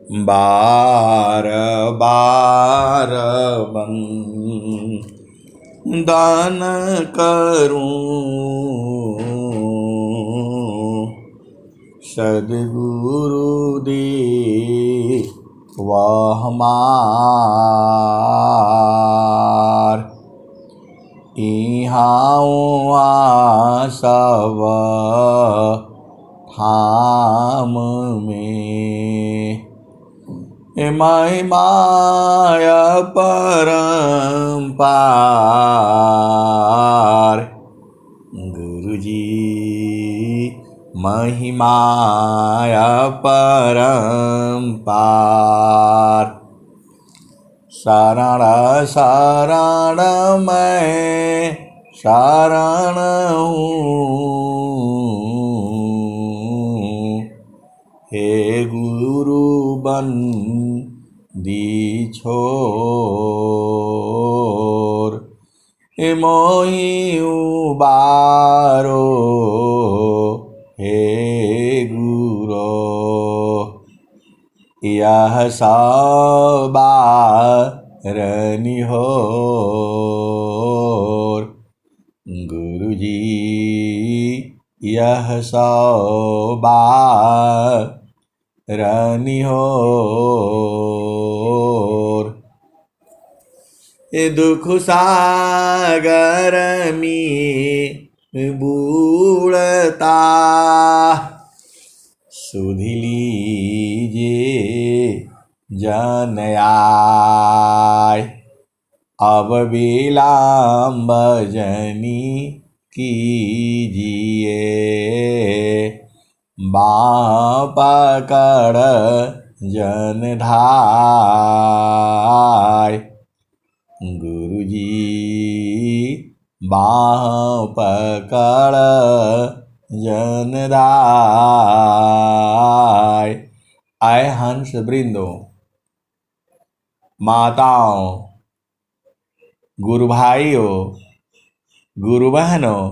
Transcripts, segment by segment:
बार बार दान करूं सद्गुरु दे वह हमार इहाँ सब धाम में महिमाया परम्पार गुरुजी महिमाया परम्पार शरण शरण मैं शरण हूँ हे गुरु बन दी छोर हे मोहि उबारो हे गुरो यह सबार निहोर गुरुजी यह सबार निहोर दुख सागर में बूढ़ता सुध लीजिए जन आय अब विलंब जनी कीजिए बाँ पकड़ जन धाय गुरुजी बाँ पकड़ जन धाय। आए हंस वृंदों, माताओं, गुरु भाइयों, गुरु बहनों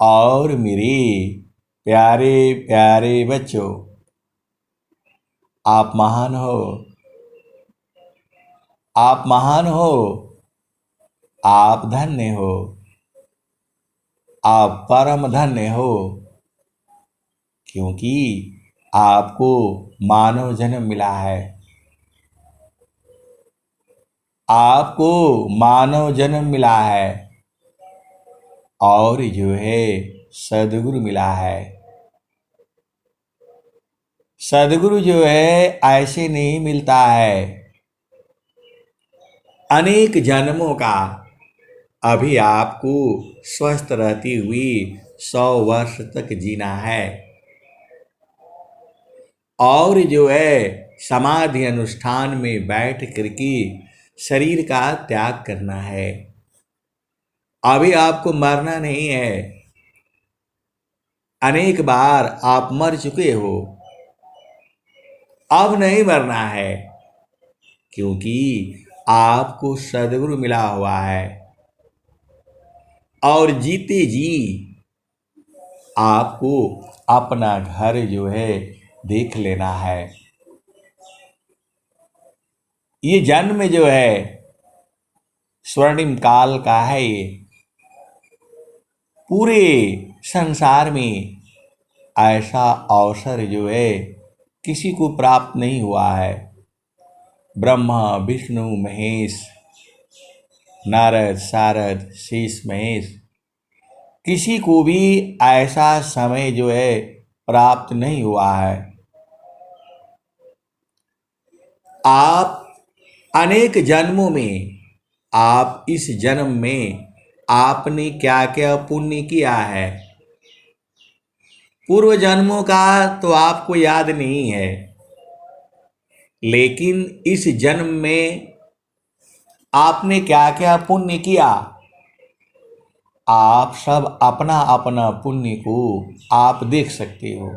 और मेरे प्यारे प्यारे बच्चों, आप महान हो, आप महान हो, आप धन्य हो, आप परम धन्य हो, क्योंकि आपको मानव जन्म मिला है। आपको मानव जन्म मिला है और जो है सद्गुरु मिला है। सद्गुरु जो है ऐसे नहीं मिलता है, अनेक जन्मों का अभी आपको स्वस्थ रहती हुई 100 वर्ष तक जीना है और जो है समाधि अनुष्ठान में बैठ करके शरीर का त्याग करना है। अभी आपको मरना नहीं है, अनेक बार आप मर चुके हो, अब नहीं मरना है, क्योंकि आपको सद्गुरु मिला हुआ है और जीते जी आपको अपना घर जो है देख लेना है। ये जन्म जो है स्वर्णिम काल का है। ये पूरे संसार में ऐसा अवसर जो है किसी को प्राप्त नहीं हुआ है। ब्रह्मा विष्णु महेश, नारद सारद शेष महेश, किसी को भी ऐसा समय जो है प्राप्त नहीं हुआ है। आप अनेक जन्मों में, आप इस जन्म में आपने क्या क्या पुण्य किया है, पूर्व जन्मों का तो आपको याद नहीं है, लेकिन इस जन्म में आपने क्या क्या पुण्य किया, आप सब अपना अपना पुण्य को आप देख सकते हो।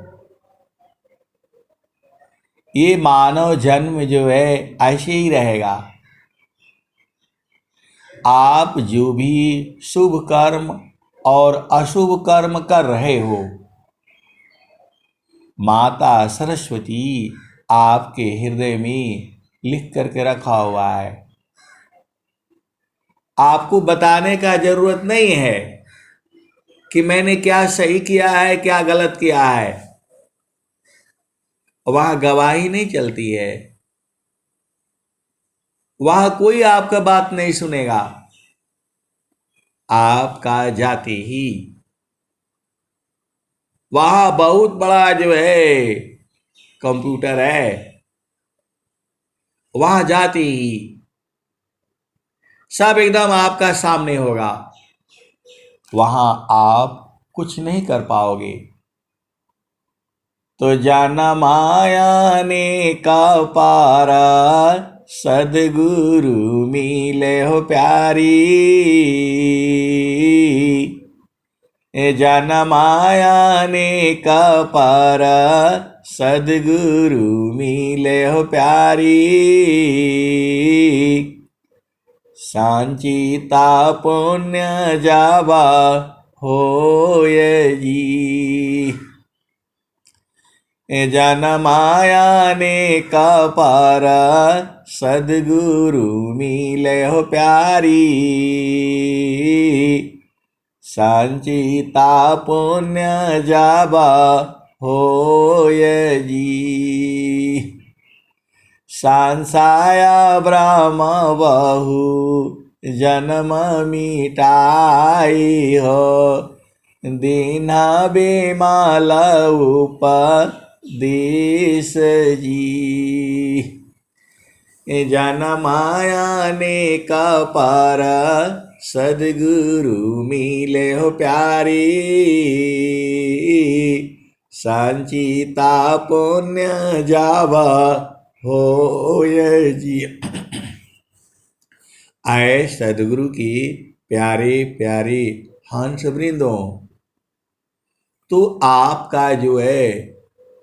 ये मानव जन्म जो है ऐसे ही रहेगा। आप जो भी शुभ कर्म और अशुभ कर्म कर रहे हो, माता सरस्वती आपके हृदय में लिख करके रखा हुआ है। आपको बताने का जरूरत नहीं है कि मैंने क्या सही किया है, क्या गलत किया है। वहां गवाही नहीं चलती है, वहां कोई आपका बात नहीं सुनेगा। आपका जाति ही वहां बहुत बड़ा जो है कंप्यूटर है, वहां जाति ही सब एकदम आपका सामने होगा। वहां आप कुछ नहीं कर पाओगे। तो जाना माया ने का पारा, सदगुरु मिले हो प्यारी। जाना माया ने का पारा, सदगुरु मिले हो प्यारी। सांचिता पुण्य जावा होय जी। जन माया ने का पारा, सदगुरु मिले हो प्यारी। संचिता पुण्य जावा होय जी। सांसाया ब्रह्म बहु जन्म मिटाई हो, दीना बेमाल उपदेश जी। जन माया ने का पारा, सदगुरु मिले हो प्यारी। संचिता पुण्य जावा होय जी। आए सदगुरु की प्यारे प्यारे हंस वृंदों, तो आपका जो है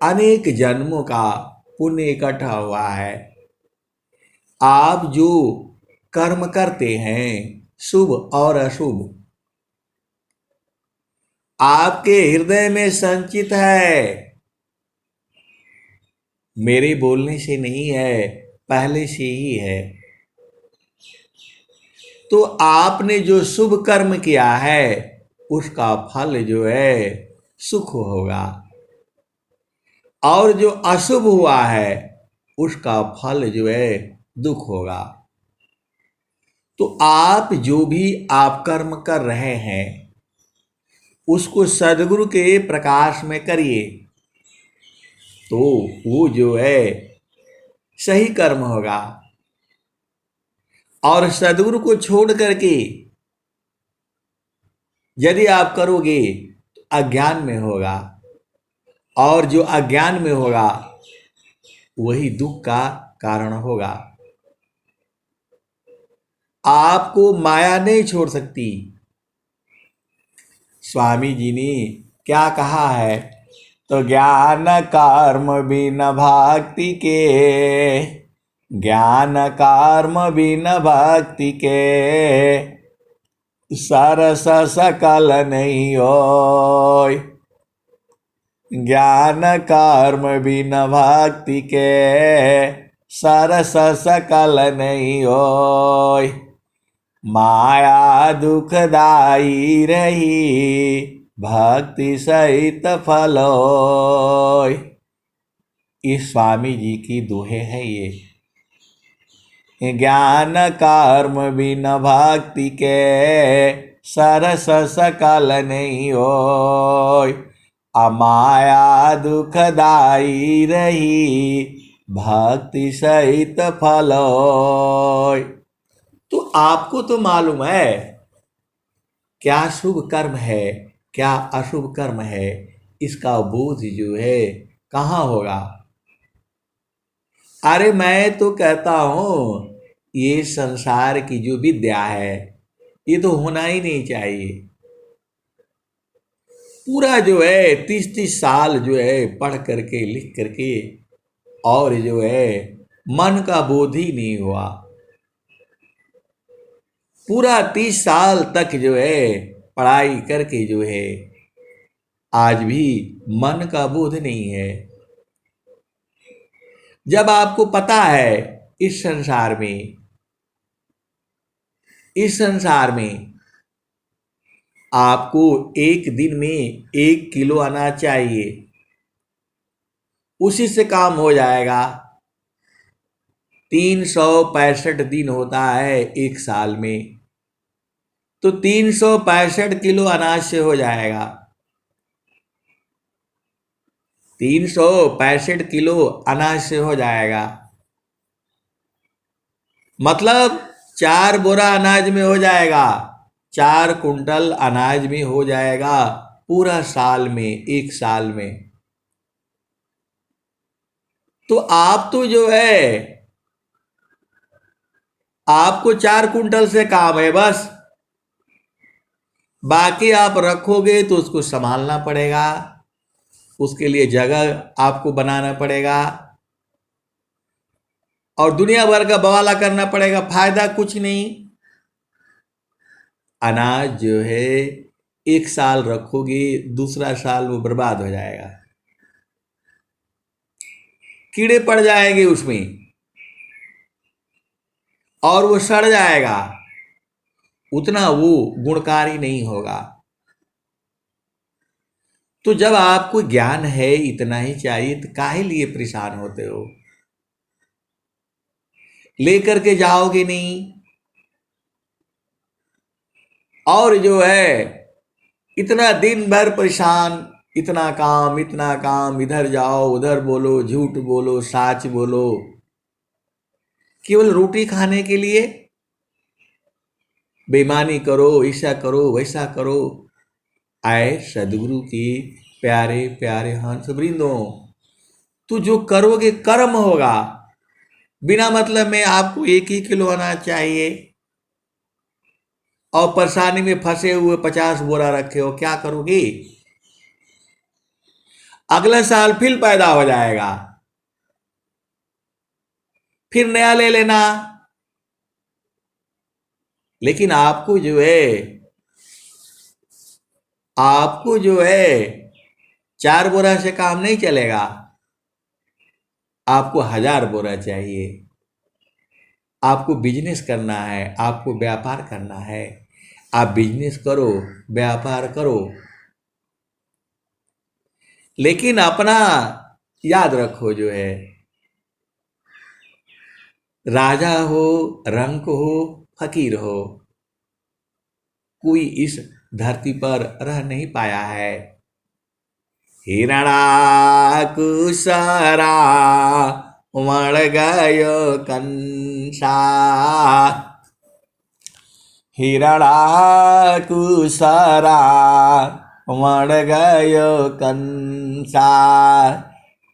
अनेक जन्मों का पुण्य इकट्ठा हुआ है। आप जो कर्म करते हैं शुभ और अशुभ, आपके हृदय में संचित है। मेरे बोलने से नहीं है, पहले से ही है। तो आपने जो शुभ कर्म किया है उसका फल जो है सुख होगा, और जो अशुभ हुआ है उसका फल जो है दुख होगा। तो आप जो भी आप कर्म कर रहे हैं उसको सदगुरु के प्रकाश में करिए, तो वो जो है सही कर्म होगा। और सदगुरु को छोड़ करके यदि आप करोगे तो अज्ञान में होगा, और जो अज्ञान में होगा वही दुख का कारण होगा। आपको माया नहीं छोड़ सकती। स्वामी जी ने क्या कहा है, तो ज्ञान कर्म बिन भक्ति के, ज्ञान कर्म बिन भक्ति के, सरस सकल नहीं होय। ज्ञान कर्म बिन भक्ति के, सरस सकल नहीं होय। माया दुखदाई रही, भक्ति सहित फल होय। इस स्वामी जी की दोहे है ये। ज्ञान कर्म बिन भक्ति के, सरस सकल नहीं होय। अमाया दुखदाई रही, भक्ति सहित फल होय। तो आपको तो मालूम है क्या शुभ कर्म है, क्या अशुभ कर्म है, इसका बोध जो है कहाँ होगा। अरे मैं तो कहता हूं ये संसार की जो विद्या है ये तो होना ही नहीं चाहिए। पूरा जो है 30-30 साल जो है पढ़ करके लिख करके, और जो है मन का बोध ही नहीं हुआ। पूरा 30 साल तक जो है पढ़ाई करके जो है आज भी मन का बोध नहीं है। जब आपको पता है इस संसार में आपको एक दिन में 1 किलो अनाज चाहिए, उसी से काम हो जाएगा। 365 दिन होता है एक साल में, तो 365 किलो अनाज से हो जाएगा। 365 किलो अनाज से हो जाएगा, मतलब 4 बोरा अनाज में हो जाएगा, 4 कुंटल अनाज में हो जाएगा पूरा साल में, एक साल में। तो आप तो जो है, आपको 4 कुंटल से काम है बस, बाकी आप रखोगे तो उसको संभालना पड़ेगा, उसके लिए जगह आपको बनाना पड़ेगा और दुनिया भर का बवाला करना पड़ेगा, फायदा कुछ नहीं। अनाज जो है एक साल रखोगे, दूसरा साल वो बर्बाद हो जाएगा, कीड़े पड़ जाएंगे उसमें और वो सड़ जाएगा, उतना वो गुणकारी नहीं होगा। तो जब आपको ज्ञान है इतना ही चाहिए, तो काहे लिए परेशान होते हो? लेकर के जाओगे नहीं, और जो है इतना दिन भर परेशान, इतना काम, इधर जाओ उधर बोलो, झूठ बोलो सच बोलो, केवल रोटी खाने के लिए बेईमानी करो, ऐसा करो वैसा करो। आए सदगुरु की प्यारे प्यारे हंस वृंदों, तो जो करोगे कर्म होगा। बिना मतलब में आपको 1 ही किलो अनाज चाहिए और परेशानी में फंसे हुए 50 बोरा रखे हो, क्या करोगे? अगले साल फिर पैदा हो जाएगा, फिर नया ले लेना। लेकिन आपको जो है 4 बोरा से काम नहीं चलेगा, आपको 1000 बोरा चाहिए। आपको बिजनेस करना है, आपको व्यापार करना है, आप बिजनेस करो, व्यापार करो, लेकिन अपना याद रखो, जो है राजा हो, रंक हो, फकीर हो, कोई इस धरती पर रह नहीं पाया है। हिरणाकुशरा मर गयो कंसा, हिरणाकुशरा मर गयो कंसा,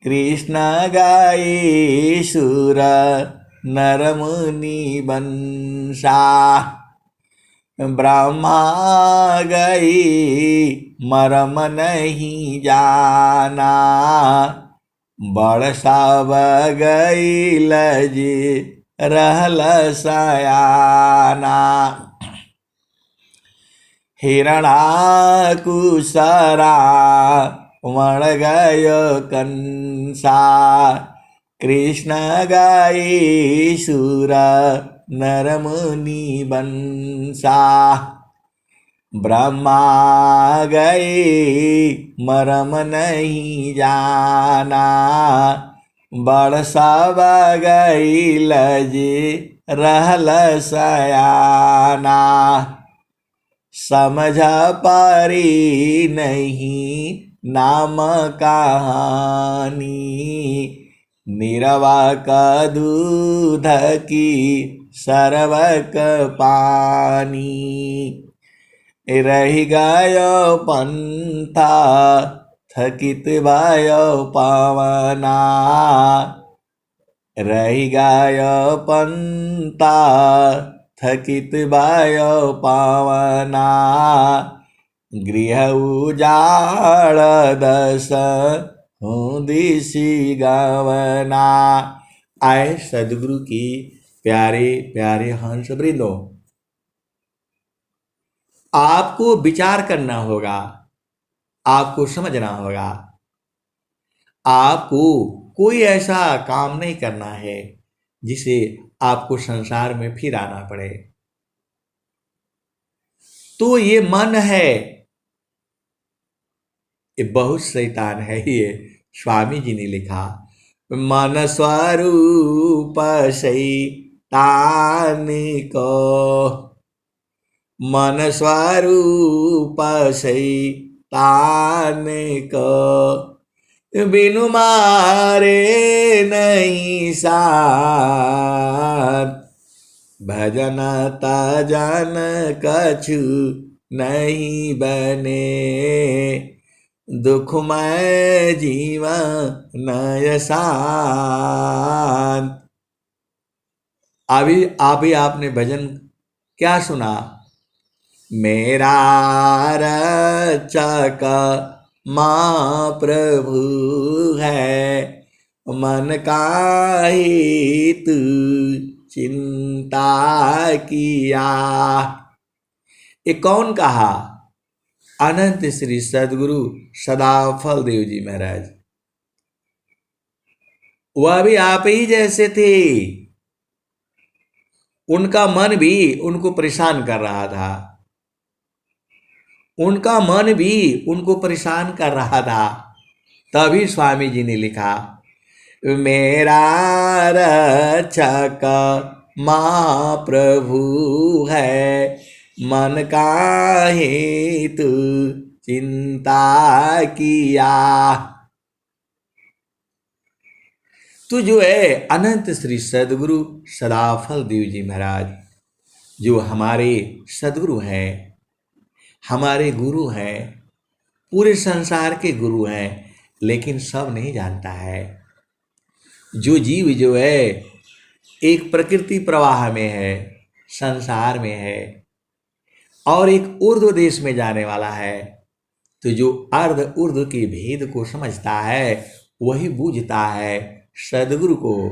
कृष्ण गई सुर नर मुनि बंसा, ब्रह्मा गई मरम नहीं जाना, बड़ सब गई लजी रहल सयाना। हिरणाकुशरा मर गयो कंसा, कृष्ण गई सुर नर मुनि बंसा, ब्रह्मा गई मरम नहीं जाना, बड़ सब गई लजी रहल सयाना, समझ पारी नहीं नाम कहानी, निरवा का दूध की सरवक पानी, रही गयो पंथा थकित भयो पावना, रही गयो पंथा थकित भयो पावना, गृह उजाड़ दस दिशी गवना। आए सदगुरु की प्यारे प्यारे हंस वृंदों, आपको विचार करना होगा, आपको समझना होगा, आपको कोई ऐसा काम नहीं करना है जिसे आपको संसार में फिर आना पड़े। तो ये मन है, ये बहुत शैतान है। ये स्वामी जी ने लिखा, मन स्वरूप शैतान को, मन स्वरूप शैतान को, बिनु मारे नहीं साथ, भजन तजन कछु नहीं बने, दुखमय जीवन नय शांत। अभी आपने भजन क्या सुना? मेरा रक्षक माँ प्रभु है, मन काहे तू चिंता किया। ये कौन कहा? अनंत श्री सदगुरु सदाफल देव जी महाराज। वह भी आप ही जैसे थे। उनका मन भी उनको परेशान कर रहा था, उनका मन भी उनको परेशान कर रहा था। तभी स्वामी जी ने लिखा, मेरा रक्षक महाप्रभु है, मन काहे तू चिंता किया। तो जो है अनंत श्री सदगुरु सदाफल देव जी महाराज, जो हमारे सदगुरु हैं, हमारे गुरु हैं, पूरे संसार के गुरु हैं, लेकिन सब नहीं जानता है। जो जीव जो है एक प्रकृति प्रवाह में है, संसार में है, और एक ऊर्ध्व देश में जाने वाला है। तो जो अर्ध ऊर्ध्व के भेद को समझता है वही बूझता है सदगुरु को।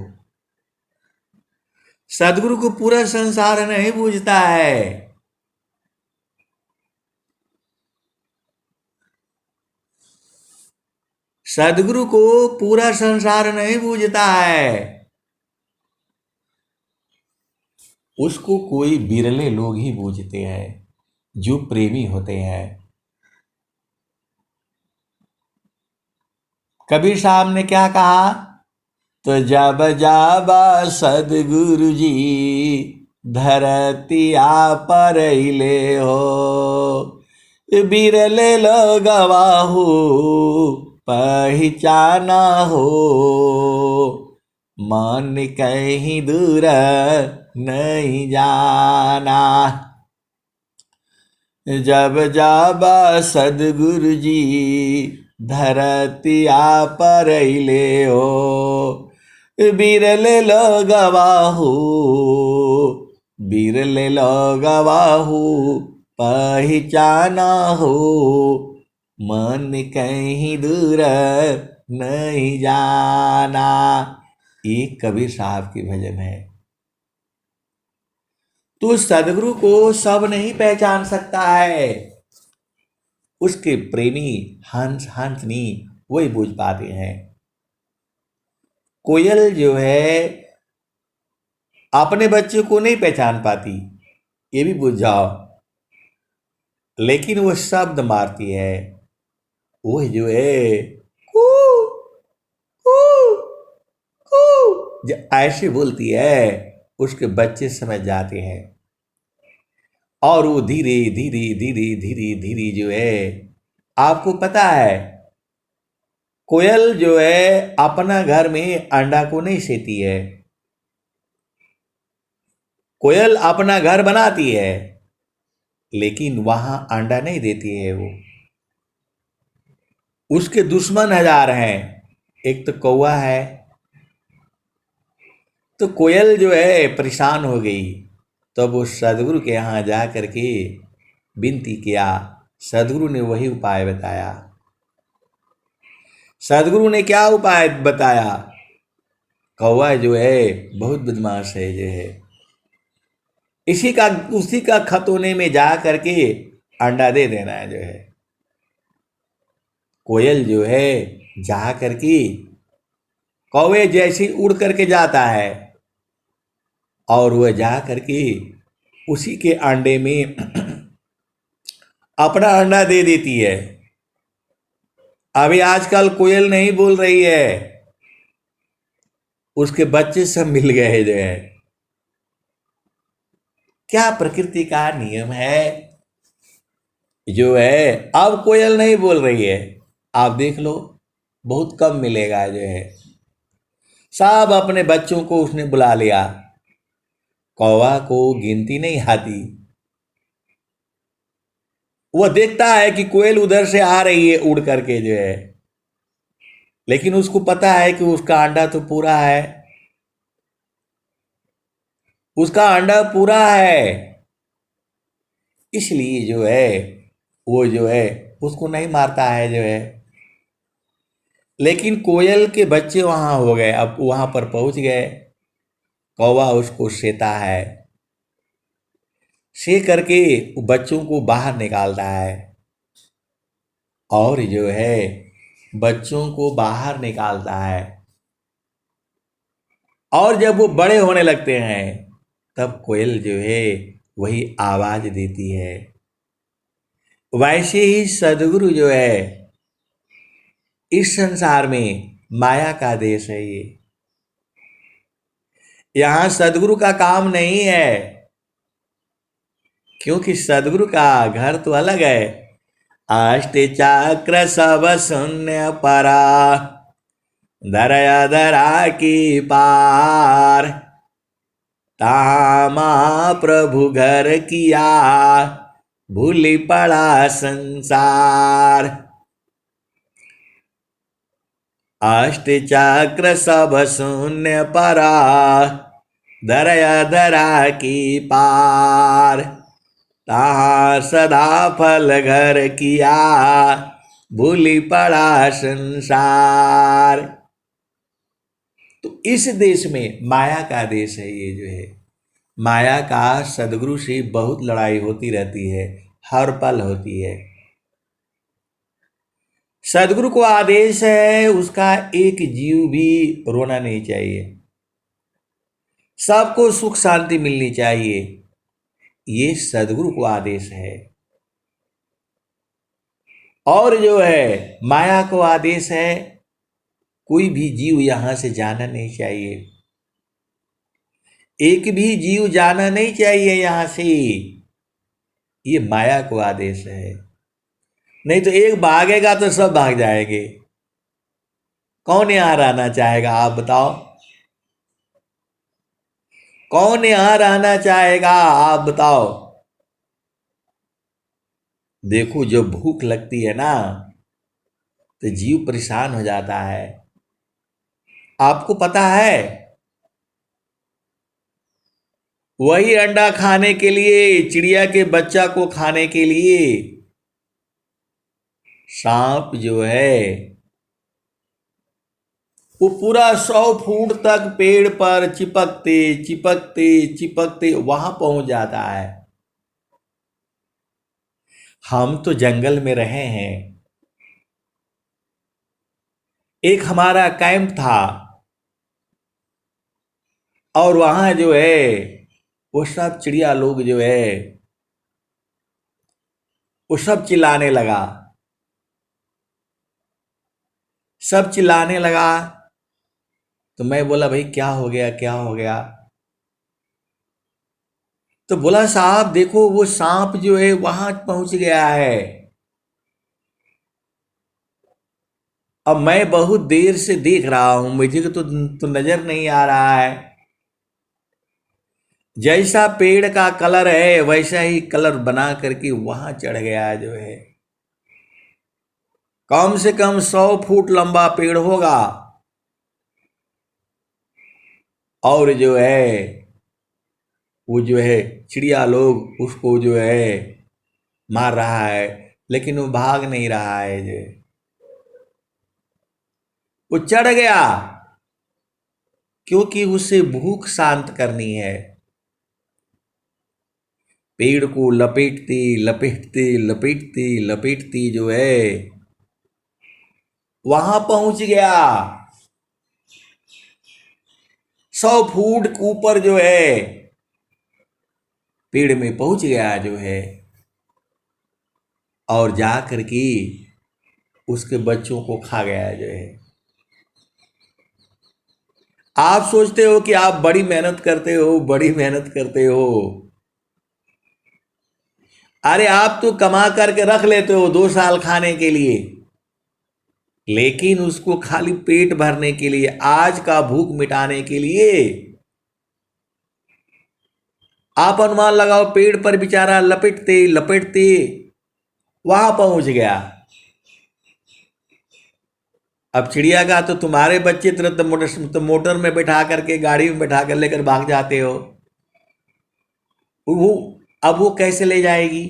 सदगुरु को पूरा संसार नहीं बूझता है। सदगुरु को पूरा संसार नहीं बूझता है। उसको कोई बिरले लोग ही बूझते हैं जो प्रेमी होते हैं। कबीर साहब ने क्या कहा? तो जब जब सदगुरु जी धरतिया पर ले हो, बिरले लोगवाहू पहचाना हो, मन कहीं दूर नहीं जाना। जब जब सदगुरु जी धरतिया पर ले हो, बिरले लोगवाहू, बिरले लोगवाहू पहचाना हो, मन कहीं दूर नहीं जाना। ये कबीर साहब की भजन है। तो सदगुरु को सब नहीं पहचान सकता है, उसके प्रेमी हंस हंसनी वही बूझ पाते हैं। कोयल जो है अपने बच्चे को नहीं पहचान पाती, ये भी बुझ जाओ, लेकिन वो शब्द मारती है, वो जो है कू कू कू, जो ऐसे बोलती है उसके बच्चे समझ जाते हैं। और वो धीरे धीरे धीरे धीरे धीरे जो है, आपको पता है कोयल जो है अपना घर में अंडा को नहीं सेती है। कोयल अपना घर बनाती है लेकिन वहां अंडा नहीं देती है। वो उसके दुश्मन हजार हैं। एक तो कौवा है। तो कोयल जो है परेशान हो गई, तब वो सदगुरु के यहाँ जा करके विनती किया। सदगुरु ने वही उपाय बताया। सदगुरु ने क्या उपाय बताया? कौवा जो है बहुत बदमाश है, जो है उसी का खतोने में जा करके अंडा दे देना है। जो है कोयल जो है जा करके कौवे जैसे ही उड़ करके जाता है और वह जा करके उसी के अंडे में अपना अंडा दे देती है। अभी आजकल कोयल नहीं बोल रही है, उसके बच्चे सब मिल गए जो है। क्या प्रकृति का नियम है जो है। अब कोयल नहीं बोल रही है, आप देख लो बहुत कम मिलेगा जो है। सब अपने बच्चों को उसने बुला लिया। कौवा को गिनती नहीं आती। वह देखता है कि कोयल उधर से आ रही है उड़ करके जो है, लेकिन उसको पता है कि उसका अंडा तो पूरा है, उसका अंडा पूरा है, इसलिए जो है वो जो है उसको नहीं मारता है जो है। लेकिन कोयल के बच्चे वहां हो गए, अब वहां पर पहुंच गए। कौवा उसको सेता है, से करके बच्चों को बाहर निकालता है। और जो है बच्चों को बाहर निकालता है, और जब वो बड़े होने लगते हैं तब कोयल जो है वही आवाज देती है। वैसे ही सदगुरु जो है इस संसार में माया का देश है ये। यहां सदगुरु का काम नहीं है, क्योंकि सदगुरु का घर तो अलग है। अष्ट चक्र सब शून्य परा, दरया दरा की पार, तामा प्रभु घर किया, भूली पड़ा संसार। अष्ट चक्र सब शून्य परा, दरया दरा की पार, ताहा सदा फल घर किया, भूली पड़ा संसार। तो इस देश में माया का देश है ये जो है। माया का सदगुरु से बहुत लड़ाई होती रहती है, हर पल होती है। सदगुरु को आदेश है उसका एक जीव भी रोना नहीं चाहिए, सबको सुख शांति मिलनी चाहिए, ये सदगुरु को आदेश है। और जो है माया को आदेश है कोई भी जीव यहां से जाना नहीं चाहिए, एक भी जीव जाना नहीं चाहिए यहां से, ये माया को आदेश है। नहीं तो एक भागेगा तो सब भाग जाएंगे। कौन यहां रहना चाहेगा आप बताओ, कौन यहां रहना चाहेगा आप बताओ। देखो जब भूख लगती है ना तो जीव परेशान हो जाता है। आपको पता है वही अंडा खाने के लिए, चिड़िया के बच्चा को खाने के लिए सांप जो है वो पूरा 100 फुट तक पेड़ पर चिपकते चिपकते चिपकते वहां पहुंच जाता है। हम तो जंगल में रहे हैं, एक हमारा कैंप था और वहां जो है वो सब चिड़िया लोग जो है वो सब चिल्लाने लगा, सब चिल्लाने लगा। तो मैं बोला भाई क्या हो गया क्या हो गया। तो बोला साहब देखो वो सांप जो है वहां पहुंच गया है। अब मैं बहुत देर से देख रहा हूं, मुझे तो नजर नहीं आ रहा है। जैसा पेड़ का कलर है वैसा ही कलर बना करके वहां चढ़ गया जो है। कम से कम 100 फुट लंबा पेड़ होगा। और जो है वो जो है चिड़िया लोग उसको जो है मार रहा है, लेकिन वो भाग नहीं रहा है जो वो चढ़ गया, क्योंकि उसे भूख शांत करनी है। पेड़ को लपेटती लपेटती लपेटती लपेटती जो है वहां पहुंच गया। 100 फुट ऊपर जो है पेड़ में पहुंच गया जो है, और जा करके उसके बच्चों को खा गया जो है। आप सोचते हो कि आप बड़ी मेहनत करते हो, बड़ी मेहनत करते हो। अरे आप तो कमा करके रख लेते हो 2 साल खाने के लिए, लेकिन उसको खाली पेट भरने के लिए, आज का भूख मिटाने के लिए आप अनुमान लगाओ, पेड़ पर बेचारा लपेटते लपेटते वहां पहुंच गया। अब चिड़िया का तो तुम्हारे बच्चे तुरंत तो मोटर में बैठा करके, गाड़ी में बैठा कर लेकर भाग जाते हो। वो अब वो कैसे ले जाएगी?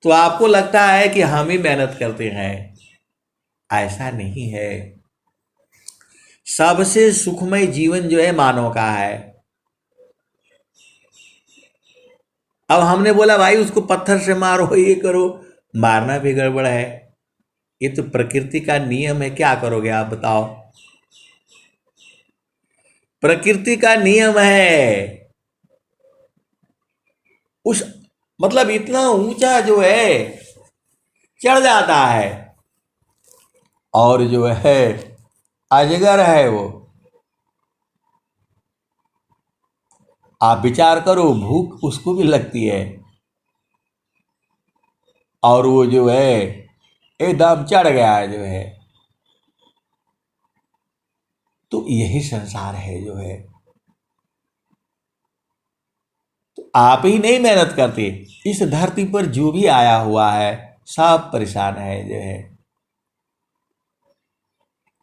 तो आपको लगता है कि हम ही मेहनत करते हैं, ऐसा नहीं है। सबसे सुखमय जीवन जो है मानव का है। अब हमने बोला भाई उसको पत्थर से मारो, ये करो, मारना भी गड़बड़ है। ये तो प्रकृति का नियम है, क्या करोगे आप बताओ? प्रकृति का नियम है। उस मतलब इतना ऊंचा जो है चढ़ जाता है, और जो है अजगर है वो। आप विचार करो, भूख उसको भी लगती है, और वो जो है एकदम चढ़ गया है जो है। तो यही संसार है जो है। तो आप ही नहीं मेहनत करते, इस धरती पर जो भी आया हुआ है सब परेशान है जो है।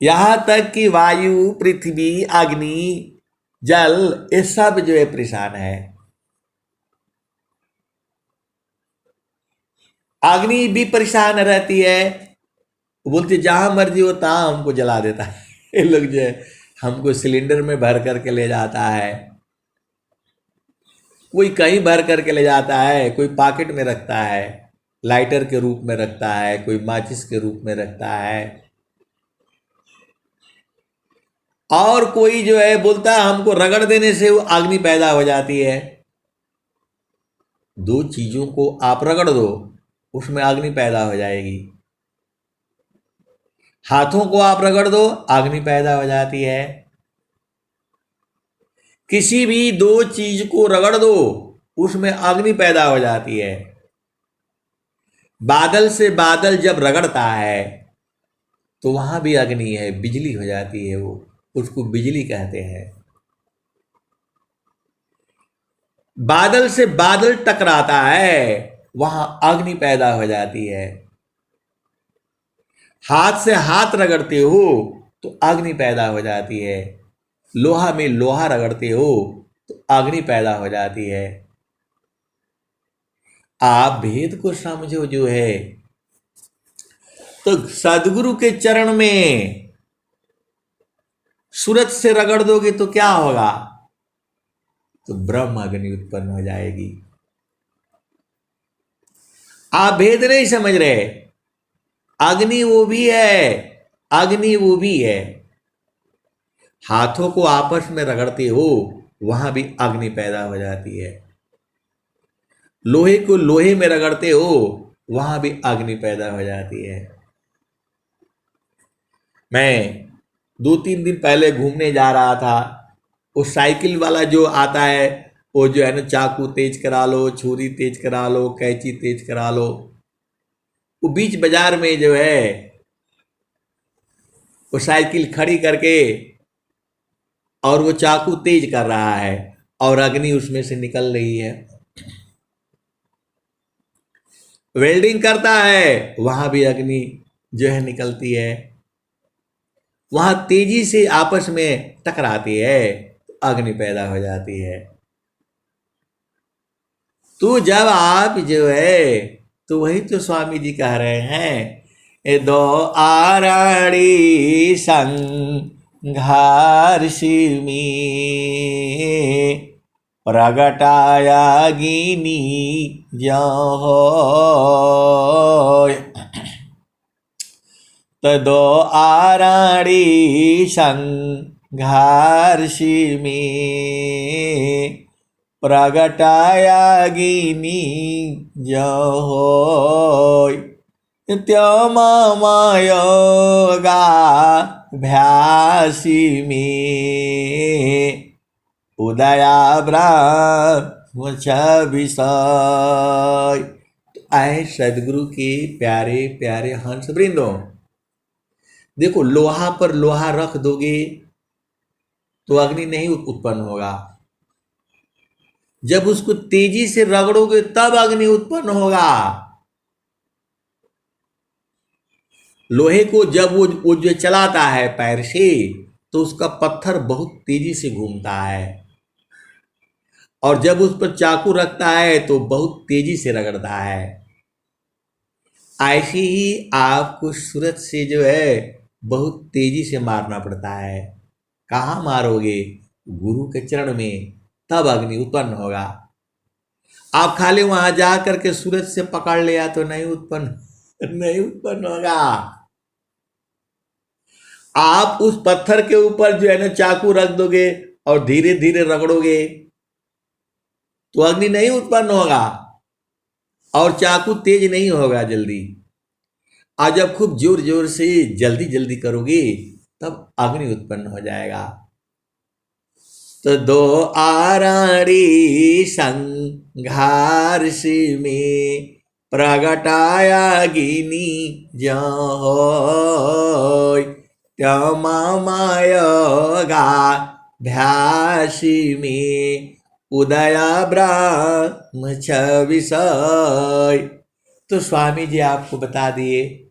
यहां तक कि वायु, पृथ्वी, अग्नि, जल, ये सब जो है परेशान है। अग्नि भी परेशान रहती है, बोलती जहां मर्जी हो तहां हमको जला देता है। ये लोग जो है हमको सिलेंडर में भर करके ले जाता है, कोई कहीं भर करके ले जाता है, कोई पॉकेट में रखता है, लाइटर के रूप में रखता है, कोई माचिस के रूप में रखता है, और कोई जो है बोलता है हमको रगड़ देने से वो अग्नि पैदा हो जाती है। दो चीजों को आप रगड़ दो, उसमें अग्नि पैदा हो जाएगी। हाथों को आप रगड़ दो, अग्नि पैदा हो जाती है। किसी भी दो चीज को रगड़ दो, उसमें अग्नि पैदा हो जाती है। बादल से बादल जब रगड़ता है तो वहां भी अग्नि है, बिजली हो जाती है, वो उसको बिजली कहते हैं। बादल से बादल टकराता है, वहां अग्नि पैदा हो जाती है। हाथ से हाथ रगड़ते हो तो अग्नि पैदा हो जाती है। लोहा में लोहा रगड़ते हो तो अग्नि पैदा हो जाती है। आप भेद को समझो जो है। तो सदगुरु के चरण में सूरज से रगड़ दोगे तो क्या होगा? तो ब्रह्म अग्नि उत्पन्न हो जाएगी। आप भेद नहीं समझ रहे। अग्नि वो भी है, अग्नि वो भी है। हाथों को आपस में रगड़ते हो, वहां भी अग्नि पैदा हो जाती है। लोहे को लोहे में रगड़ते हो, वहां भी अग्नि पैदा हो जाती है। मैं 2-3 दिन पहले घूमने जा रहा था, वो साइकिल वाला जो आता है, वो जो है ना, चाकू तेज करा लो, छुरी तेज करा लो, कैंची तेज करा लो, वो बीच बाजार में जो है वो साइकिल खड़ी करके और वो चाकू तेज कर रहा है, और अग्नि उसमें से निकल रही है। वेल्डिंग करता है, वहां भी अग्नि जो है निकलती है। वहां तेजी से आपस में टकराती है, अग्नि पैदा हो जाती है। तो जब आप जो है, तो वही तो स्वामी जी कह रहे हैं, ए दो आराड़ी संघारसी में प्रगटाया गिनी जो तदो आराड़ी संघारसी घारसी में प्रगटाया गिनी जो होय त्योममयोगा भ्यासी में उदया ब्रह्म विषय। तो आए सदगुरु के प्यारे प्यारे हंस वृंदों, देखो लोहा पर लोहा रख दोगे तो अग्नि नहीं उत्पन्न होगा, जब उसको तेजी से रगड़ोगे तब अग्नि उत्पन्न होगा। लोहे को जब वो जो चलाता है पैर से तो उसका पत्थर बहुत तेजी से घूमता है, और जब उस पर चाकू रखता है तो बहुत तेजी से रगड़ता है। ऐसे ही आपको सूरत से जो है बहुत तेजी से मारना पड़ता है। कहाँ मारोगे? गुरु के चरण में, तब अग्नि उत्पन्न होगा। आप खाली वहां जा करके सूरज से पकड़ लिया तो नहीं उत्पन्न होगा। आप उस पत्थर के ऊपर जो है ना चाकू रख दोगे और धीरे धीरे रगड़ोगे तो अग्नि नहीं उत्पन्न होगा, और चाकू तेज नहीं होगा जल्दी। और जब खूब जोर जोर से जल्दी जल्दी करोगे तब अग्नि उत्पन्न हो जाएगा। तो दो आराड़ी संघारस में प्रगटाया गिनी जहोय त्योममयोगा भ्यासी में उदया ब्रह्म विषय। तो स्वामी जी आपको बता दिए,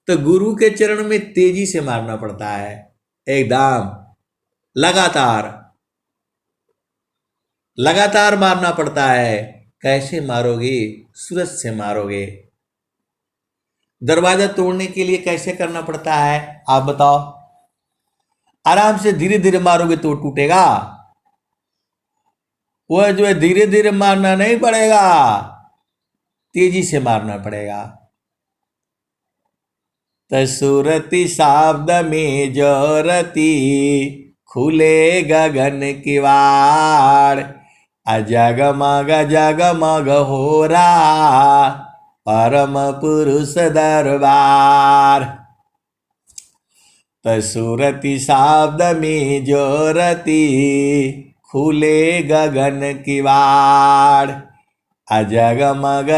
तो गुरु के चरण में तेजी से मारना पड़ता है, एकदम लगातार मारना पड़ता है। कैसे मारोगे? सूरज से मारोगे। दरवाजा तोड़ने के लिए कैसे करना पड़ता है आप बताओ? आराम से धीरे धीरे मारोगे तो टूटेगा? वह जो है धीरे धीरे मारना नहीं पड़ेगा, तेजी से मारना पड़ेगा। तसुरति शाब्द में जोरती खुले गगन की वाड़ जगमग हो रहा परम पुरुष दरबार। तसुरति शाब्द में जोरती खुले गगन की वाड़ जगमग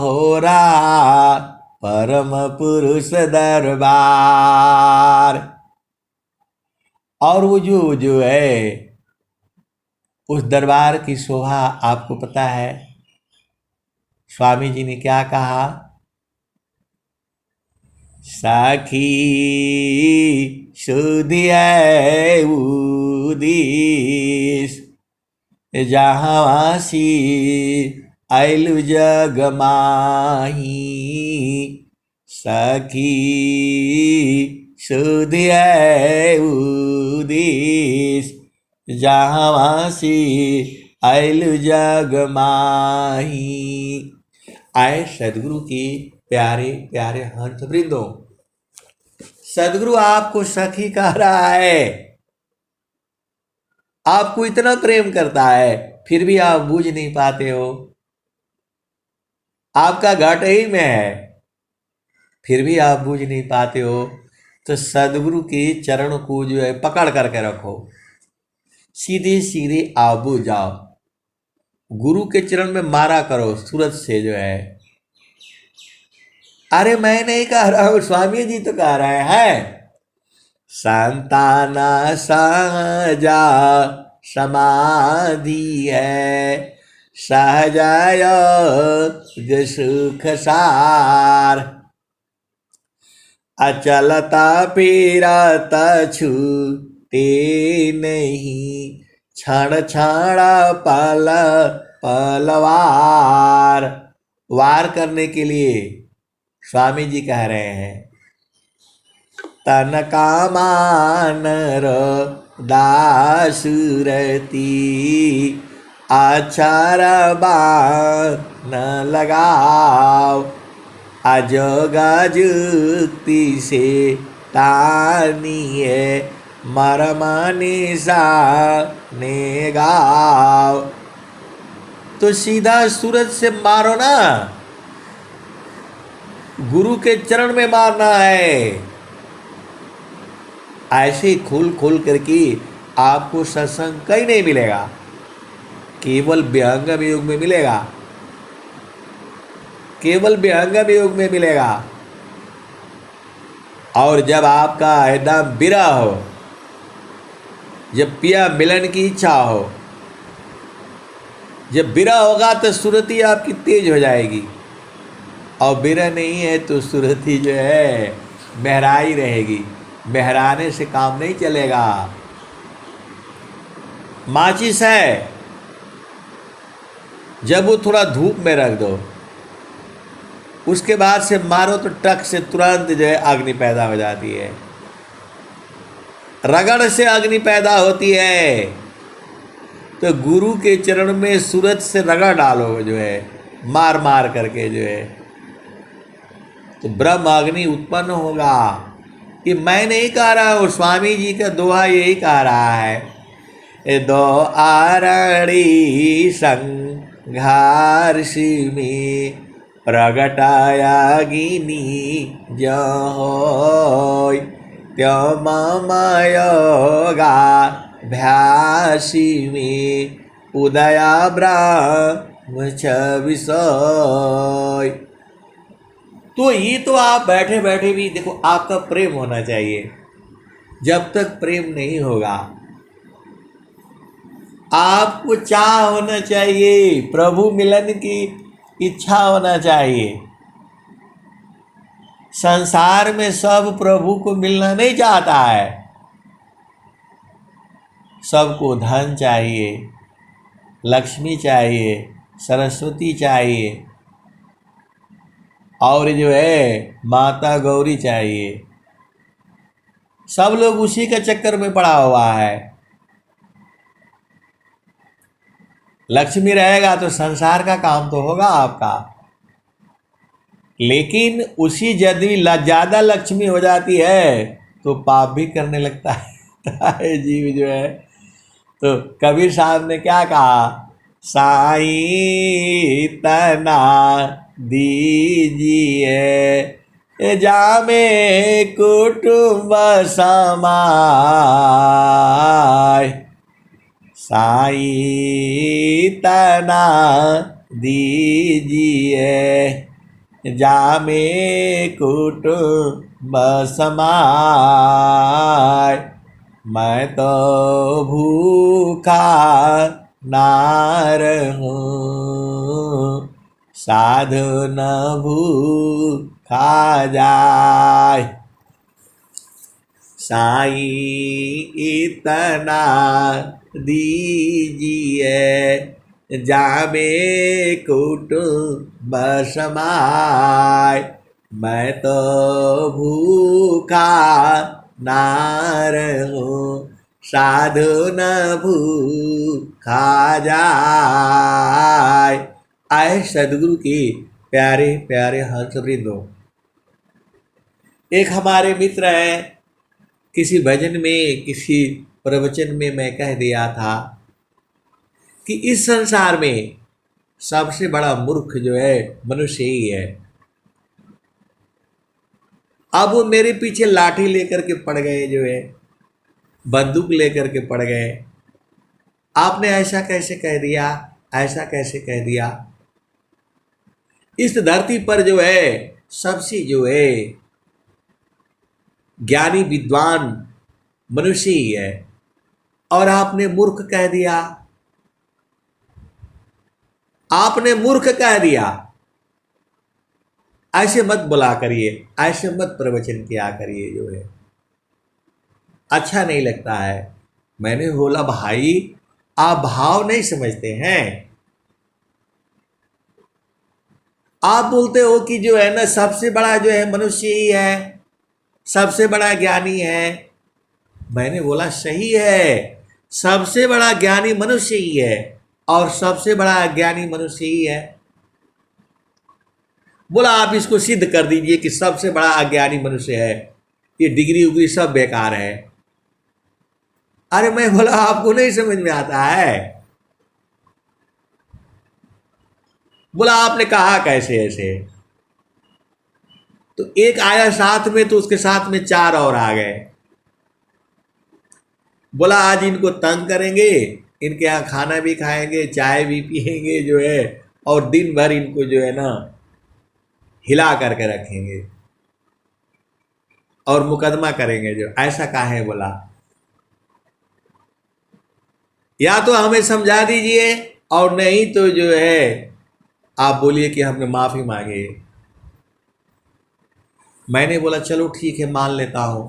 हो रहा परम पुरुष दरबार। और वो जो है उस दरबार की शोभा आपको पता है स्वामी जी ने क्या कहा? साखी सुधी है उदीस जहावासी आइलु जग माही। सखी सुधी है उदीस जहावासी आइलु जग माही। आए सदगुरु की प्यारे प्यारे हंस वृंदों, सदगुरु आपको सखी कह रहा है, आपको इतना प्रेम करता है, फिर भी आप बूझ नहीं पाते हो। आपका घट ही में है, फिर भी आप बूझ नहीं पाते हो। तो सदगुरु के चरण को जो है पकड़ करके रखो, सीधे सीधे आप बूझ जाओ। गुरु के चरण में मारा करो सूरज से जो है। अरे मैं नहीं कह रहा हूं, स्वामी जी तो कह रहे हैं। संताना सहजा समाधि है सहजाय सुख सार। अचलता पीरत छूटे नहीं क्षण क्षण पलवार। वार करने के लिए स्वामी जी कह रहे हैं। तन कामान दासुरती आचार बान लगाओ अजोगा जुक्ति से तानिए मरमानी सा ने गाओ। तो सीधा सूरज से मारो ना, गुरु के चरण में मारना है। ऐसे ही खोल खोल करके आपको सत्संग कहीं नहीं मिलेगा, केवल विहंगम योग में मिलेगा, केवल विहंगम योग में मिलेगा। और जब आपका एकदम विरह हो, जब पिया मिलन की इच्छा हो, जब विरह होगा तो सुरती आपकी तेज हो जाएगी, और विरह नहीं है तो सुरती जो है बहराई रहेगी। बहराने से काम नहीं चलेगा। माचिस है, जब वो थोड़ा धूप में रख दो, उसके बाद से मारो तो टक से तुरंत जो है अग्नि पैदा हो जाती है। रगड़ से अग्नि पैदा होती है। तो गुरु के चरण में सूरज से रगड़ डालो जो है, मार मार करके जो है, तो ब्रह्म अग्नि उत्पन्न होगा। ये मैं नहीं कह रहा हूँ, स्वामी जी का दोहा यही कह रहा है। दो आरणी संघारसी में प्रगटाया गिनी जहोय त्यो ममयोगा भ्यासी में उदया ब्रह्म विषय। तो ये तो आप बैठे बैठे भी देखो, आपका प्रेम होना चाहिए। जब तक प्रेम नहीं होगा, आपको चाह होना चाहिए, प्रभु मिलन की इच्छा होना चाहिए। संसार में सब प्रभु को मिलना नहीं चाहता है। सबको धन चाहिए, लक्ष्मी चाहिए, सरस्वती चाहिए, और जो है माता गौरी चाहिए। सब लोग उसी के चक्कर में पड़ा हुआ है। लक्ष्मी रहेगा तो संसार का काम तो होगा आपका, लेकिन उसी यदि ज़्यादा लक्ष्मी हो जाती है तो पाप भी करने लगता है जीव जो है। तो कबीर साहब ने क्या कहा, साईं तना दीजिए जामे कुटुंब समाय, साईं तना दीजिए जामे कुटुंब समाय। मैं तो भूखा ना रहूं, साधु न भूखा जाए। साईं इतना दीजिए जामे कुटुंब समाय। मैं तो भूखा ना रहूं, साधु न भूखा जाए। आए सदगुरु के प्यारे प्यारे हंसवृंदो, एक हमारे मित्र हैं, किसी भजन में किसी प्रवचन में मैं कह दिया था कि इस संसार में सबसे बड़ा मूर्ख जो है मनुष्य ही है। अब वो मेरे पीछे लाठी लेकर के पड़ गए, जो है बंदूक लेकर के पड़ गए। आपने ऐसा कैसे कह दिया, ऐसा कैसे कह दिया। इस धरती पर जो है सबसे जो है ज्ञानी विद्वान मनुष्य ही है, और आपने मूर्ख कह दिया, आपने मूर्ख कह दिया। ऐसे मत बोला करिए, ऐसे मत प्रवचन किया करिए, जो है अच्छा नहीं लगता है। मैंने बोला भाई आप भाव नहीं समझते हैं। आप बोलते हो कि जो है ना सबसे बड़ा जो है मनुष्य ही है, सबसे बड़ा ज्ञानी है। मैंने बोला सही है, सबसे बड़ा ज्ञानी मनुष्य ही है, और सबसे बड़ा अज्ञानी मनुष्य ही है। बोला आप इसको सिद्ध कर दीजिए कि सबसे बड़ा अज्ञानी मनुष्य है। ये डिग्री उग्री सब बेकार है। अरे मैं बोला आपको नहीं समझ में आता है? बोला आपने कहा कैसे ऐसे? तो एक आया साथ में, तो उसके साथ में 4 और आ गए। बोला आज इनको तंग करेंगे, इनके यहाँ खाना भी खाएंगे, चाय भी पिएंगे जो है, और दिन भर इनको जो है ना हिला करके रखेंगे और मुकदमा करेंगे। जो ऐसा काहे बोला? या तो हमें समझा दीजिए, और नहीं तो जो है आप बोलिए कि हमने माफी मांगी। मैंने बोला चलो ठीक है, मान लेता हूं।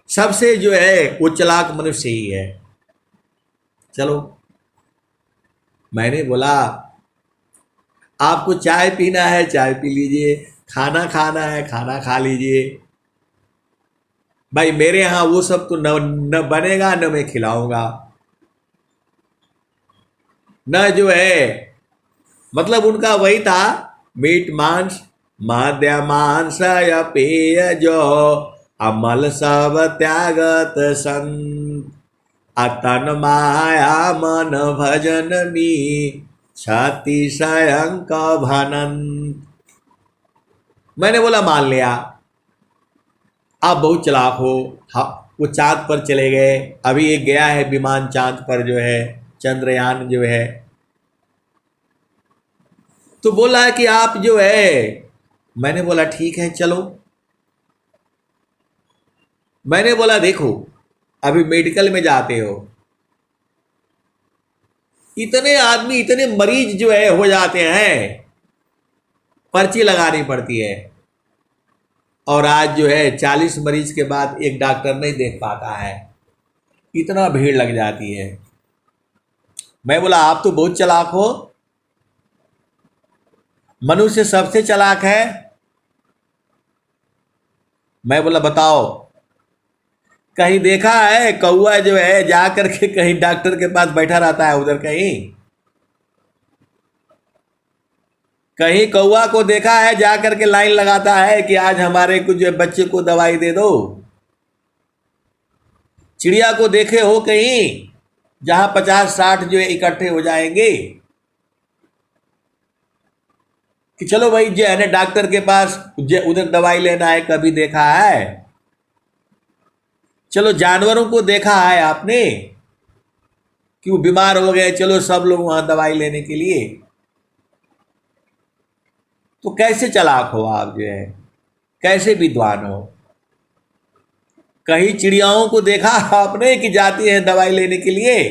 सबसे जो है वो चालाक मनुष्य ही है। चलो, मैंने बोला आपको चाय पीना है चाय पी लीजिए, खाना खाना है खाना खा लीजिए। भाई मेरे यहाँ वो सब तो न बनेगा, न मैं खिलाऊंगा, न जो है मतलब उनका वही था, मीट मांस माद्य मांस या पेय जो अमल सब त्यागत संत, अतन माया मन भजन मी छाती स्वयं का भनंत। मैंने बोला मान लिया, आप बहुत चालाक हो। हाँ, वो चांद पर चले गए, अभी एक गया है विमान चांद पर जो है, चंद्रयान जो है। तो बोला कि आप जो है, मैंने बोला ठीक है चलो। मैंने बोला देखो अभी मेडिकल में जाते हो, इतने आदमी इतने मरीज जो है हो जाते हैं, पर्ची लगानी पड़ती है, और आज जो है 40 मरीज के बाद एक डॉक्टर नहीं देख पाता है, इतना भीड़ लग जाती है। मैं बोला आप तो बहुत चालाक हो, मनुष्य सबसे चालाक है। मैं बोला बताओ, कहीं देखा है कौआ जो है जा करके कहीं डॉक्टर के पास बैठा रहता है उधर? कहीं कौआ को देखा है जा करके लाइन लगाता है कि आज हमारे कुछ बच्चे को दवाई दे दो? चिड़िया को देखे हो कहीं जहां 50-60 जो है इकट्ठे हो जाएंगे कि चलो भाई जो है ना डॉक्टर के पास उधर दवाई लेना है? कभी देखा है? चलो जानवरों को देखा है आपने कि वो बीमार हो गए, चलो सब लोग वहां दवाई लेने के लिए। तो कैसे चालाक हो आप जो है, कैसे विद्वान हो? कहीं चिड़ियाओं को देखा आपने कि जाती है दवाई लेने के लिए?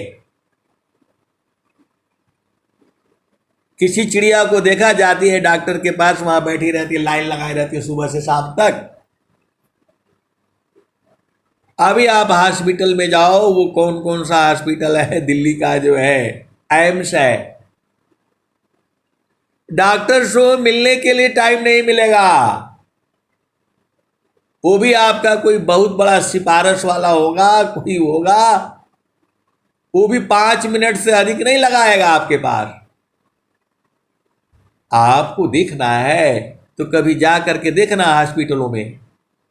किसी चिड़िया को देखा जाती है डॉक्टर के पास, वहां बैठी रहती है, लाइन लगाई रहती है सुबह से शाम तक? अभी आप हॉस्पिटल में जाओ, वो कौन कौन सा हॉस्पिटल है दिल्ली का जो है, एम्स है, डॉक्टर से मिलने के लिए टाइम नहीं मिलेगा। वो भी आपका कोई बहुत बड़ा सिफारिश वाला होगा, कोई होगा, वो भी 5 मिनट से अधिक नहीं लगाएगा आपके पास। आपको देखना है तो कभी जा करके देखना हॉस्पिटलों में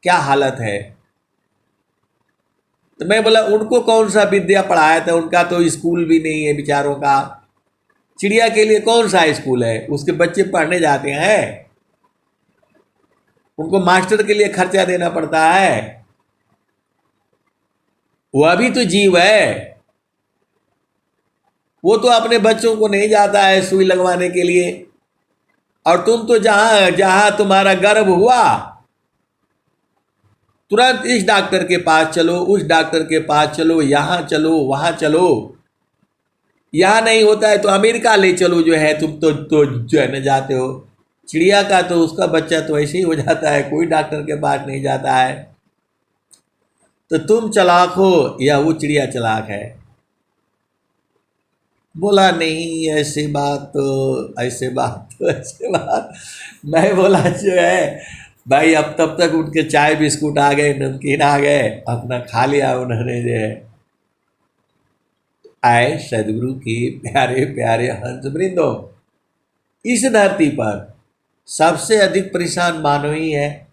क्या हालत है। तो मैं बोला उनको कौन सा विद्या पढ़ाया था, उनका तो स्कूल भी नहीं है बेचारों का। चिड़िया के लिए कौन सा स्कूल है? उसके बच्चे पढ़ने जाते हैं, उनको मास्टर के लिए खर्चा देना पड़ता है। वह भी तो जीव है, वो तो अपने बच्चों को नहीं जाता है सुई लगवाने के लिए। और तुम तो जहां जहां तुम्हारा गर्भ हुआ तुरंत इस डॉक्टर के पास चलो, उस डॉक्टर के पास चलो, यहां चलो वहां चलो, यहां नहीं होता है तो अमेरिका ले चलो जो है, तुम तो जो है न जाते हो। चिड़िया का तो उसका बच्चा तो ऐसे ही हो जाता है, कोई डॉक्टर के पास नहीं जाता है। तो तुम चालाक हो या वो चिड़िया चालाक है? बोला नहीं ऐसी बात तो, ऐसे बात तो ऐसे बात। मैं बोला जो है भाई, अब तब तक उनके चाय बिस्कुट आ गए, नमकीन आ गए, अपना खा लिया उन्होंने जो है। आए सदगुरु के प्यारे प्यारे हंस वृंदो, इस धरती पर सबसे अधिक परेशान मानव ही है।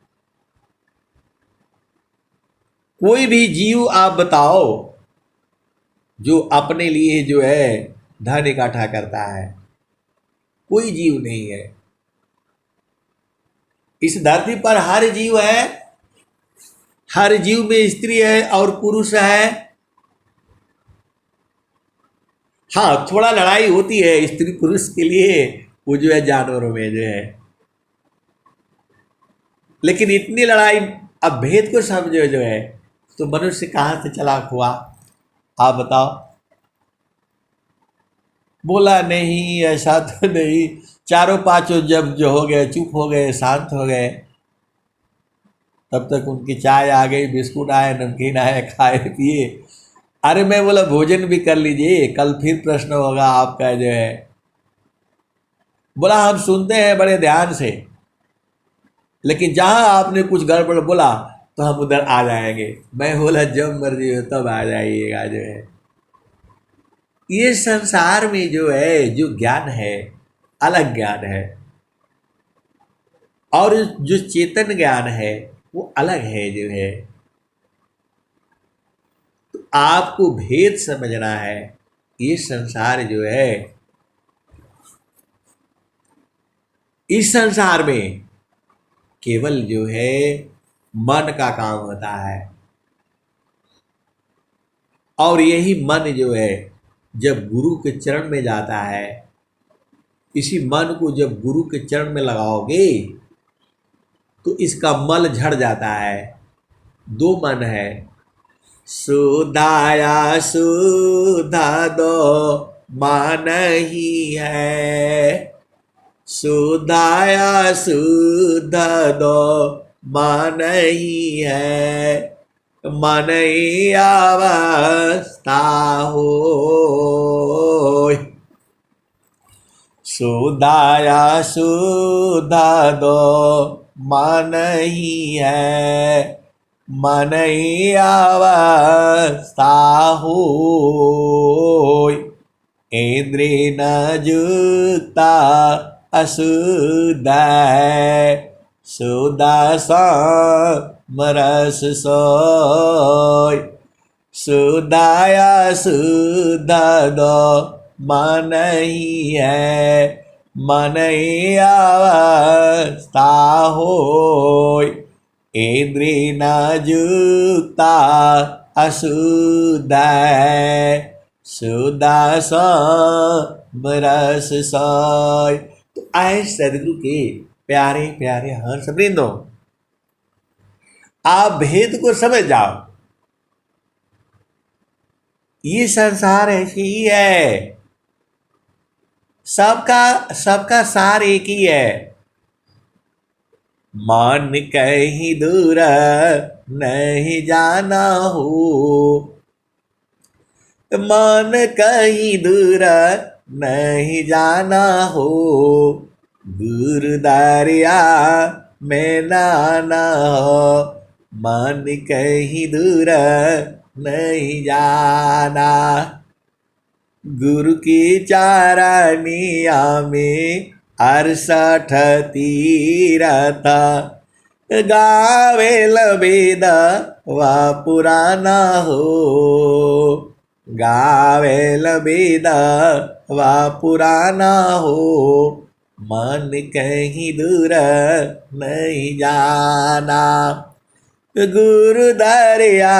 कोई भी जीव आप बताओ जो अपने लिए जो है धन इकट्ठा करता है, कोई जीव नहीं है। इस धरती पर हर जीव है, हर जीव में स्त्री है और पुरुष है। हाँ, थोड़ा लड़ाई होती है स्त्री पुरुष के लिए, वो जो है जानवरों में जो है, लेकिन इतनी लड़ाई, अब भेद को समझो जो है, तो मनुष्य कहाँ से चालाक हुआ आप बताओ। बोला नहीं, ऐसा तो नहीं। चारों पांचों जब जो हो गए, चुप हो गए, शांत हो गए, तब तक उनकी चाय आ गई, बिस्कुट आए, नमकीन आए, खाए पिए। अरे मैं बोला भोजन भी कर लीजिए, कल फिर प्रश्न होगा आपका जो है। बोला हम सुनते हैं बड़े ध्यान से, लेकिन जहां आपने कुछ गड़बड़ बोला तो हम उधर आ जाएंगे। मैं बोला जब मर्जी हो तब आ जाइएगा जो है। ये संसार में जो है, जो ज्ञान है अलग ज्ञान है, और जो चेतन ज्ञान है वो अलग है जो है। तो आपको भेद समझना है। ये संसार जो है, इस संसार में केवल जो है मन का काम होता है, और यही मन जो है जब गुरु के चरण में जाता है, इसी मन को जब गुरु के चरण में लगाओगे तो इसका मल झड़ जाता है। दो मन है, सुधाया सुधा दो मान ही है, सुधाया सुधा दो मान ही है, मन ही अवस्था हो। सुधाया सुधा दो मन ही है, मन ही अवस्था हो। इंद्रिय न जुता अशुद्ध है, शुद्ध समरस सोय। शुद्धाया शुद्ध दो मन ही है, मन ही अवस्था होय। इंद्रिय न जुता अशुद्ध है, शुद्ध समरस सोय। तो आए सदगुरु के प्यारे प्यारे हर्ष वृंदो, आप भेद को समझ जाओ। ये संसार ऐसी ही है, सबका सार एक ही है। मान कहीं दूर नहीं जाना हो, मान कहीं दूर नहीं जाना हो, गुरु दरिया में नाना हो। मान कहीं दूर नहीं जाना, गुरु की चारनिया में 68 तीरथ, गावे लबेद व पुराना हो, गावे लबेद व पुराना हो। मन कहीं दूर नहीं जाना, गुरु दरिया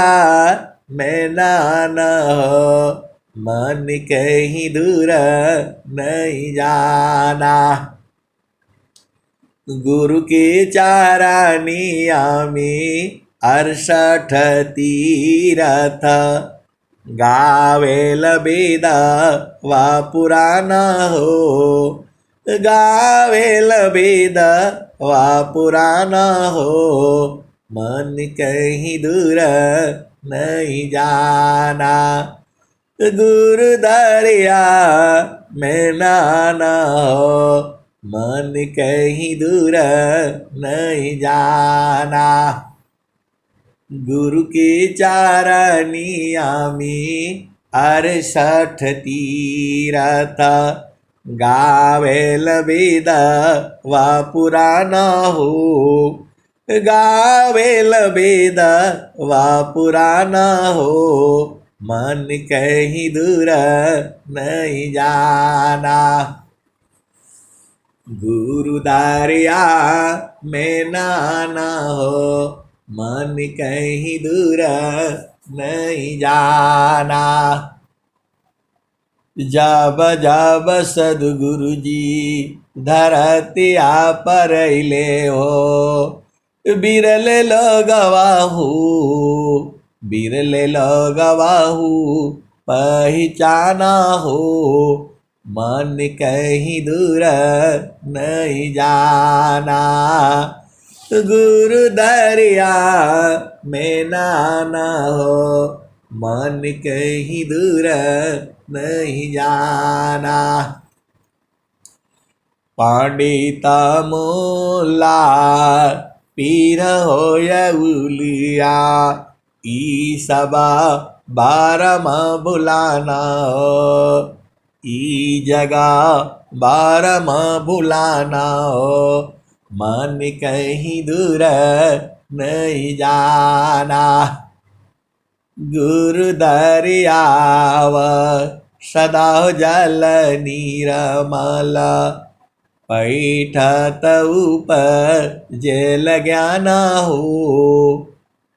में नाना हो। मन कहीं दूर नहीं जाना, गुरु के चारनिया में 68 तीरथ, गावे लबेद व पुराना हो, गावे लबेद व पुराना हो। मन कहीं दूर नहीं जाना, गुरु दरिया में नाना हो। मन कहीं दूर नहीं जाना, गुरु के चारनिया में 68 तीरथ, गावेल वेद व पुराण हो, गावेल वेद व पुराण हो, मन कहीं दूर नहीं जाना। गुरु दारिया में नाना हो, मन कहीं दूर नहीं जाना। जब जब सदगुरु जी धरतिया पर ले हो, बिरले लगवाहू, बिरले लगवाहू पहचाना हो, मन कहीं दूर नहीं जाना। गुरु दरिया में नाना हो, मन कहीं दूर नहीं जाना। पंडिता मोला पीर हो उलिया, ई सबा बारम बुलाना हो, ई जगह बारम बुलाना हो, मन कहीं दूर नहीं जाना। गुरु दरियाव सदा जल नीरमल, पैठत ऊपर जेल ज्ञान हो,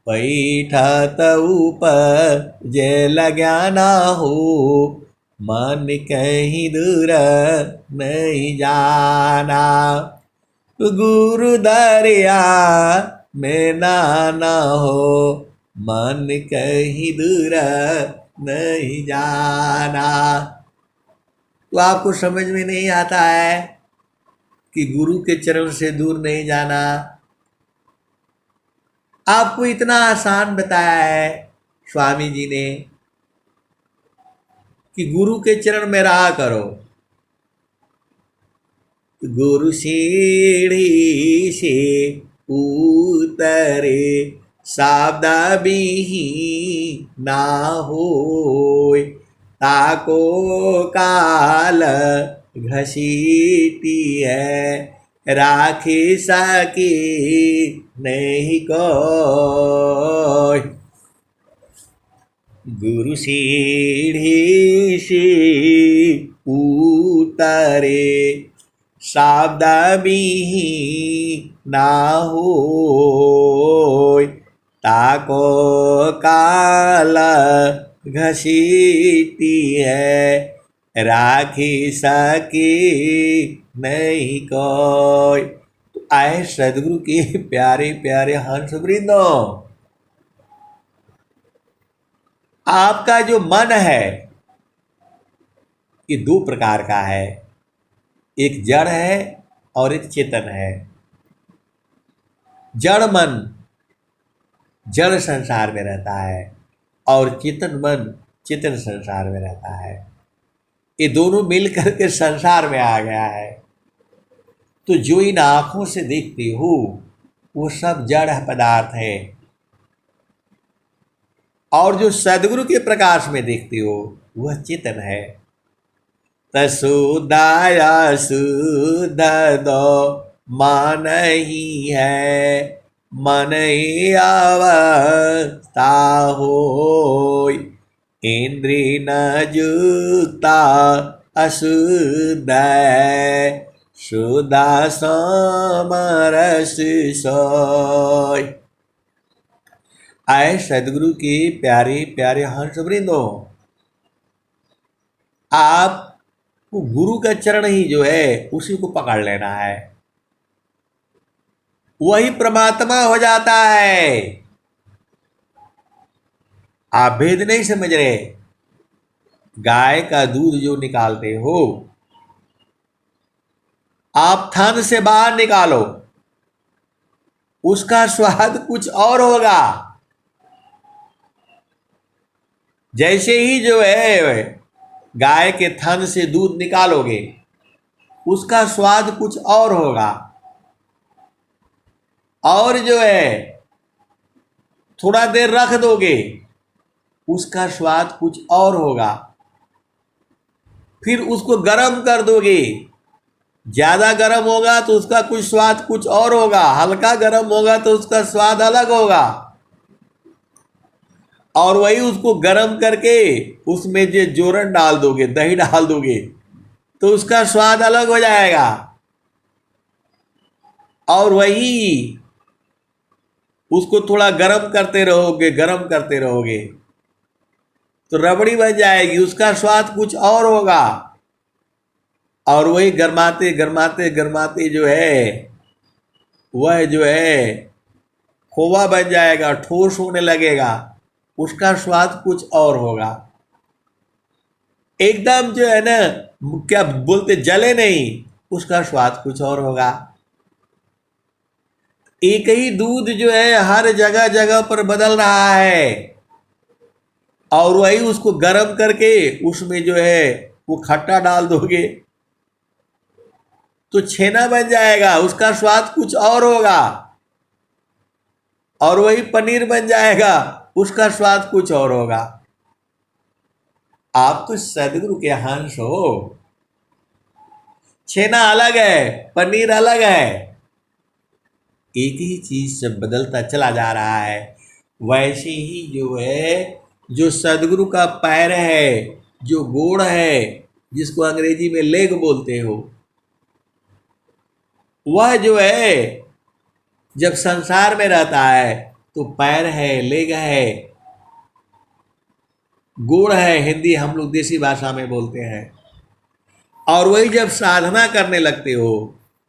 पैठत ऊपर जेल ज्ञान हो, मन कहीं दूर नहीं जाना। गुरु दरिया में नाना हो, मन कहीं दूर नहीं जाना। तो आपको समझ में नहीं आता है कि गुरु के चरण से दूर नहीं जाना। आपको इतना आसान बताया है स्वामी जी ने कि गुरु के चरण में रहा करो। गुरु सीढ़ी से उतरे सावदा बिही ना होय, ताको काल घसीटी है, राखी सकी नहीं कोय। गुरु सीढ़ी से उतरे सावदा बिही ना होय, ताको काल घसीटी है, राखी सकी नहीं कोय। तो आए सदगुरु के प्यारे प्यारे हंस वृंदो, आपका जो मन है ये दो प्रकार का है, एक जड़ है और एक चेतन है। जड़ मन जड़ संसार में रहता है और चेतन मन चेतन संसार में रहता है। ये दोनों मिलकर के संसार में आ गया है। तो जो इन आंखों से देखते हो वो सब जड़ पदार्थ है, और जो सदगुरु के प्रकाश में देखते हो वह चेतन है। तसुदाया शुद्ध दो मान ही है, मन ही अवस्था होय, इंद्रिय न जुता अशुद्ध है, शुद्धा समरस सोय। आए सदगुरु के प्यारे प्यारे हंस वृंदो, आप गुरु का चरण ही जो है उसी को पकड़ लेना है, वही परमात्मा हो जाता है। आप भेद नहीं समझ रहे। गाय का दूध जो निकालते हो, आप थन से बाहर निकालो, उसका स्वाद कुछ और होगा। जैसे ही जो है गाय के थन से दूध निकालोगे, उसका स्वाद कुछ और होगा, और जो है थोड़ा देर रख दोगे, उसका स्वाद कुछ और होगा। फिर उसको गर्म कर दोगे। ज्यादा गर्म होगा तो उसका कुछ स्वाद कुछ और होगा, हल्का गर्म होगा तो उसका स्वाद अलग होगा। और वही उसको गर्म करके उसमें जो जोरन डाल दोगे, दही डाल दोगे, तो उसका स्वाद अलग हो जाएगा। और वही उसको थोड़ा गर्म करते रहोगे, गर्म करते रहोगे, तो रबड़ी बन जाएगी, उसका स्वाद कुछ और होगा। और वही गरमाते गरमाते गरमाते जो है वह जो है खोवा बन जाएगा, ठोस होने लगेगा, उसका स्वाद कुछ और होगा। एकदम जो है ना, क्या बोलते, जले नहीं, उसका स्वाद कुछ और होगा। एक ही दूध जो है हर जगह जगह पर बदल रहा है, और वही उसको गर्म करके उसमें जो है वो खट्टा डाल दोगे तो छेना बन जाएगा, उसका स्वाद कुछ और होगा। और वही पनीर बन जाएगा, उसका स्वाद कुछ और होगा। आप तो सदगुरु के हंस हो। छेना अलग है, पनीर अलग है, एक ही चीज से बदलता चला जा रहा है। वैसे ही जो है, जो सदगुरु का पैर है, जो गोड़ है, जिसको अंग्रेजी में लेग बोलते हो, वह जो है जब संसार में रहता है तो पैर है, लेग है, गोड़ है, हिंदी हम लोग देसी भाषा में बोलते हैं। और वही जब साधना करने लगते हो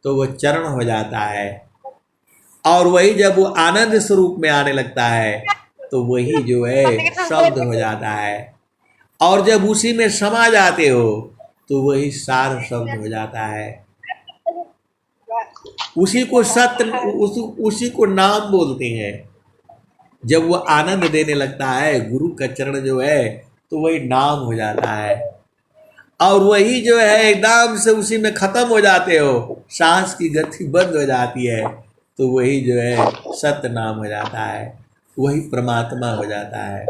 तो वह चरण हो जाता है। और वही जब वो आनंद स्वरूप में आने लगता है तो वही जो है शब्द हो जाता है। और जब उसी में समा जाते हो तो वही सार शब्द हो जाता है। उसी को सत्य, उसी को नाम बोलते हैं। जब वो आनंद देने लगता है गुरु का चरण जो है, तो वही नाम हो जाता है। और वही जो है एकदम से उसी में खत्म हो जाते हो, सांस की गति बंद हो जाती है, तो वही जो है सत्य नाम हो जाता है, वही परमात्मा हो जाता है।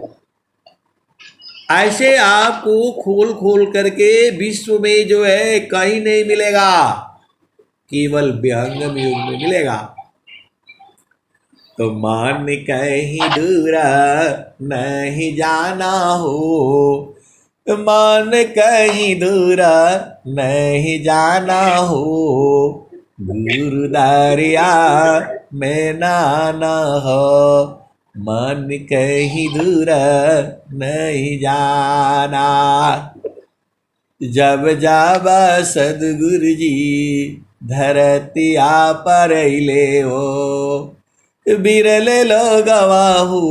ऐसे आपको खोल खोल करके विश्व में जो है कहीं नहीं मिलेगा, केवल विहंगम युग में मिलेगा। तो मान कहीं दूर नहीं जाना हो, मान कहीं दूर नहीं जाना हो, गुरु दरिया में नाना हो, मन कहीं दूर नहीं जाना। जब जब सदगुरु जी धरतिया पर ले हो, बिरले लोगवा हो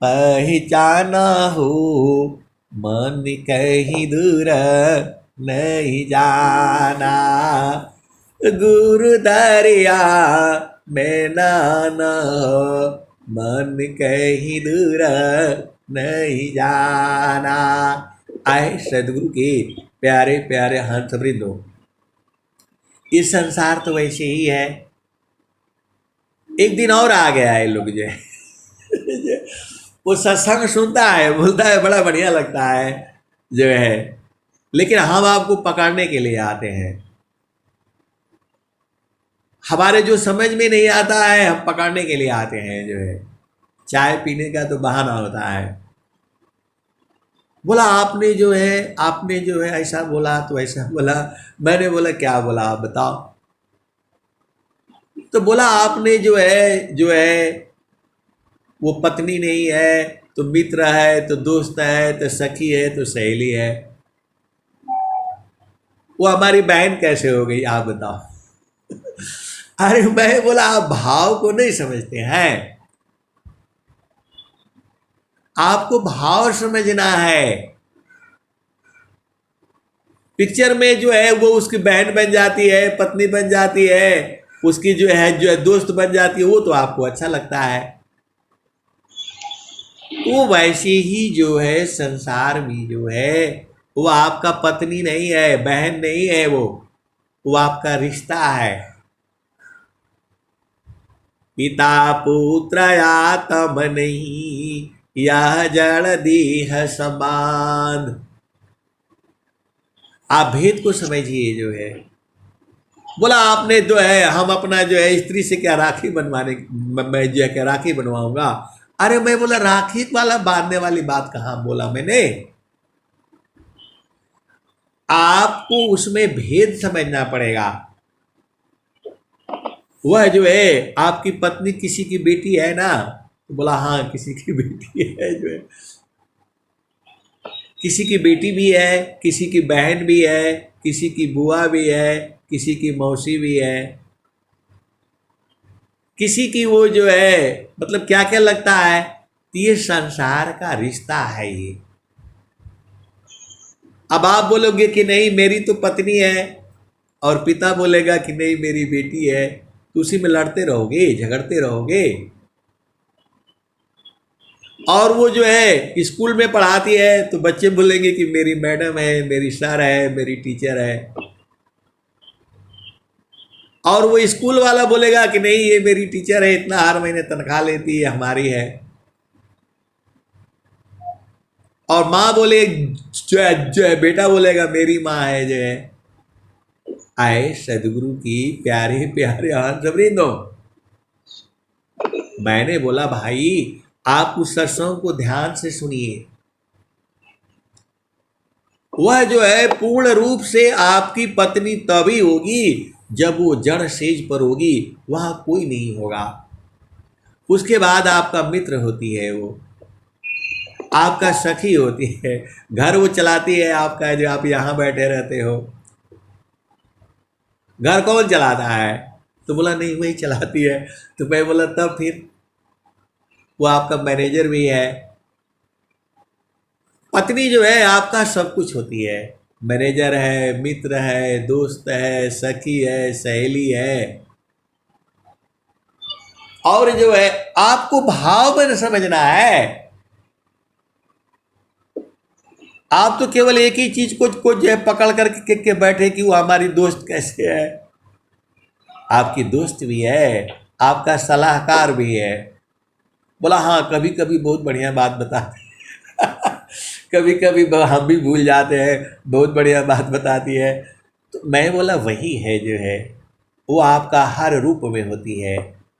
पहचाना हो, मन कहीं दूर नहीं जाना, गुरु दरिया में नाना हो, मन कहीं दूर नहीं जाना। आए सदगुरु के प्यारे प्यारे हंस वृंदो, इस संसार तो वैसे ही है। एक दिन और आ गया है, लोग जो है वो सत्संग सुनता है, बोलता है बड़ा बढ़िया लगता है जो है, लेकिन हम आपको पकड़ने के लिए आते हैं। हमारे जो समझ में नहीं आता है, हम पकड़ने के लिए आते हैं जो है। चाय पीने का तो बहाना होता है, बोला आपने जो है ऐसा बोला तो ऐसा बोला। मैंने बोला क्या बोला आप बताओ। तो बोला आपने जो है वो पत्नी नहीं है तो मित्र है, तो दोस्त है, तो सखी है, तो सहेली है, वो हमारी बहन कैसे हो गई आप बताओ। अरे मैं बोला आप भाव को नहीं समझते हैं, आपको भाव समझना है। पिक्चर में जो है वो उसकी बहन बन जाती है, पत्नी बन जाती है, उसकी जो है दोस्त बन जाती है, वो तो आपको अच्छा लगता है। वो वैसे ही जो है संसार में जो है वो आपका पत्नी नहीं है, बहन नहीं है, वो आपका रिश्ता है। पिता पुत्र आत्म नहीं, यह जड़ देह संबंध। आप भेद को समझिए जो है। बोला आपने जो है हम अपना जो है स्त्री से क्या राखी बनवाने, मैं जो है क्या राखी बनवाऊंगा। अरे मैं बोला राखी वाला बांधने वाली बात कहाँ बोला मैंने। आपको उसमें भेद समझना पड़ेगा। वह जो है आपकी पत्नी किसी की बेटी है ना, तो बोला हाँ किसी की बेटी है जो है, किसी की बेटी भी है, किसी की बहन भी है, किसी की बुआ भी है, किसी की मौसी भी है, किसी की वो जो है मतलब क्या क्या लगता है। तो ये संसार का रिश्ता है ये। अब आप बोलोगे कि नहीं मेरी तो पत्नी है, और पिता बोलेगा कि नहीं मेरी बेटी है, तो उसी में लड़ते रहोगे, झगड़ते रहोगे। और वो जो है स्कूल में पढ़ाती है तो बच्चे बोलेंगे कि मेरी मैडम है, मेरी सर है, मेरी टीचर है। और वो स्कूल वाला बोलेगा कि नहीं ये मेरी टीचर है, इतना हर महीने तनख्वाह लेती है, हमारी है। और माँ बोले जो है बेटा बोलेगा मेरी माँ है जो है। आए सदगुरु की प्यारे प्यारे हंस वृंदो, मैंने बोला भाई आप उस सत्संग को ध्यान से सुनिए। वह जो है पूर्ण रूप से आपकी पत्नी तभी होगी जब वो जड़ सेज पर होगी, वहां कोई नहीं होगा। उसके बाद आपका मित्र होती है वो, आपका सखी होती है, घर वो चलाती है आपका, जो आप यहाँ बैठे रहते हो। घर कौन चलाता है, तो बोला नहीं वही चलाती है। तो मैं बोला तब फिर वो आपका मैनेजर भी है। पत्नी जो है आपका सब कुछ होती है, मैनेजर है, मित्र है, दोस्त है, सखी है, सहेली है। और जो है आपको भाव में समझना है। आप तो केवल एक ही चीज को जो है पकड़ करके के बैठे कि वो हमारी दोस्त कैसे है। आपकी दोस्त भी है, आपका सलाहकार भी है। बोला हाँ कभी कभी बहुत बढ़िया बात बताती कभी कभी हम भी भूल जाते हैं, बहुत बढ़िया बात बताती है। तो मैं बोला वही है जो है, वो आपका हर रूप में होती है,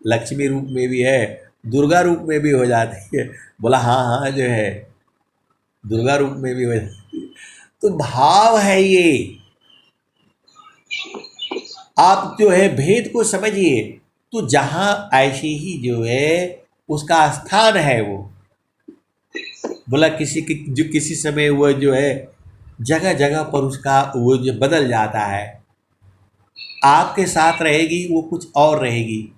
लक्ष्मी रूप में भी है, दुर्गा रूप में भी हो जाती है। बोला हाँ हाँ जो है दुर्गा रूप में भी हो जाती है। तो भाव है ये। आप जो है भेद को समझिए। तो जहाँ ऐसी ही जो है उसका स्थान है वो। बोला किसी की जो किसी समय वो जो है जगह जगह पर उसका वो जो बदल जाता है। आपके साथ रहेगी वो कुछ और रहेगी,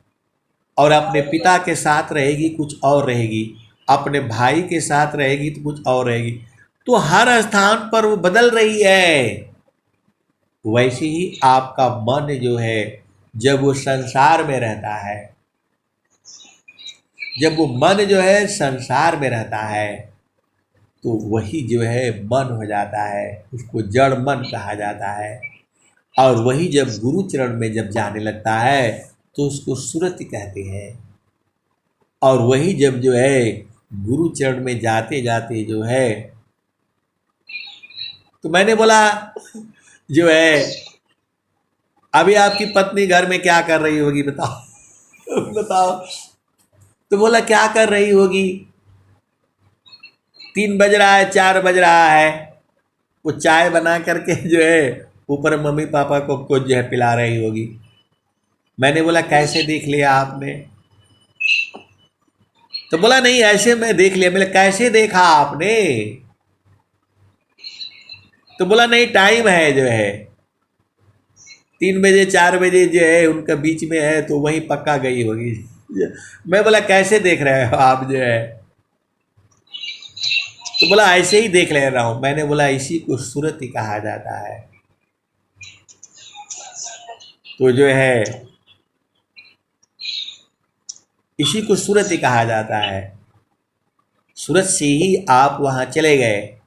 और अपने पिता के साथ रहेगी कुछ और रहेगी, अपने भाई के साथ रहेगी तो कुछ और रहेगी। तो हर स्थान पर वो बदल रही है। वैसे ही आपका मन जो है जब वो संसार में रहता है, जब वो मन जो है संसार में रहता है, तो वही जो है मन हो जाता है, उसको जड़ मन कहा जाता है। और वही जब गुरु चरण में जब जाने लगता है तो उसको सुरति कहते हैं। और वही जब जो है गुरु चरण में जाते जाते जो है, तो मैंने बोला जो है अभी आपकी पत्नी घर में क्या कर रही होगी बताओ बताओ। तो बोला क्या कर रही होगी, 3 बज रहा है, 4 बज रहा है, वो चाय बना करके जो है ऊपर मम्मी पापा को जो है पिला रही होगी। मैंने बोला कैसे देख लिया आपने, तो बोला नहीं ऐसे मैं देख लिया। मैंने कैसे देखा आपने, तो बोला नहीं टाइम है जो है 3 बजे 4 बजे जो है उनका बीच में है, तो वहीं पक्का गई होगी। मैं बोला कैसे देख रहे हो आप जो है, तो बोला ऐसे ही देख ले रहा हूँ। मैंने बोला इसी को सुरति कहा जाता है। तो जो है इसी को सुरति कहा जाता है। सूरत से ही आप वहाँ चले गए,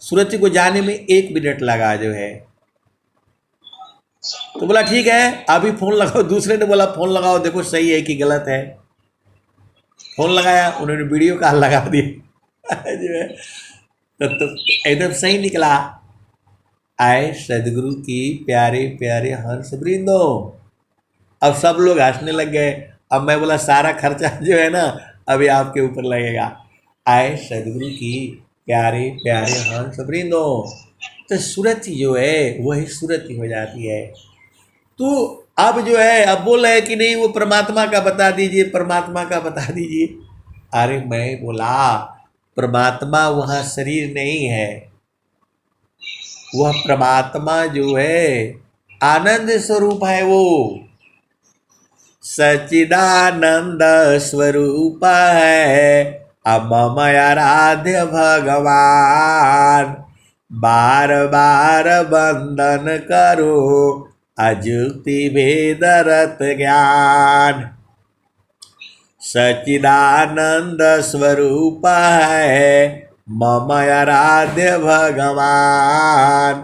सूरत को जाने में 1 मिनट लगा जो है। तो बोला ठीक है अभी फ़ोन लगाओ। दूसरे ने बोला फ़ोन लगाओ देखो सही है कि गलत है। फ़ोन लगाया, उन्होंने वीडियो कॉल लगा दिया जो है तो एकदम सही निकला। आए सदगुरु की प्यारे प्यारे हंस वृंदो। अब सब लोग हंसने लग गए। अब मैं बोला सारा खर्चा जो है ना अभी आपके ऊपर लगेगा। आए सदगुरु की प्यारे प्यारे हंस वृंदो। तो सूरत जो है वही सूरत हो जाती है। तो अब जो है अब बोल रहे कि नहीं वो परमात्मा का बता दीजिए, परमात्मा का बता दीजिए। अरे मैं बोला परमात्मा वहाँ शरीर नहीं है, वह परमात्मा जो है आनंद स्वरूप है। वो सच्चिदानंद स्वरूप है अममय आराध्य भगवान। बार बार वंदन करो अजुक्ति भेदरत ज्ञान। सच्चिदानंद स्वरूप है मम आराध्य भगवान।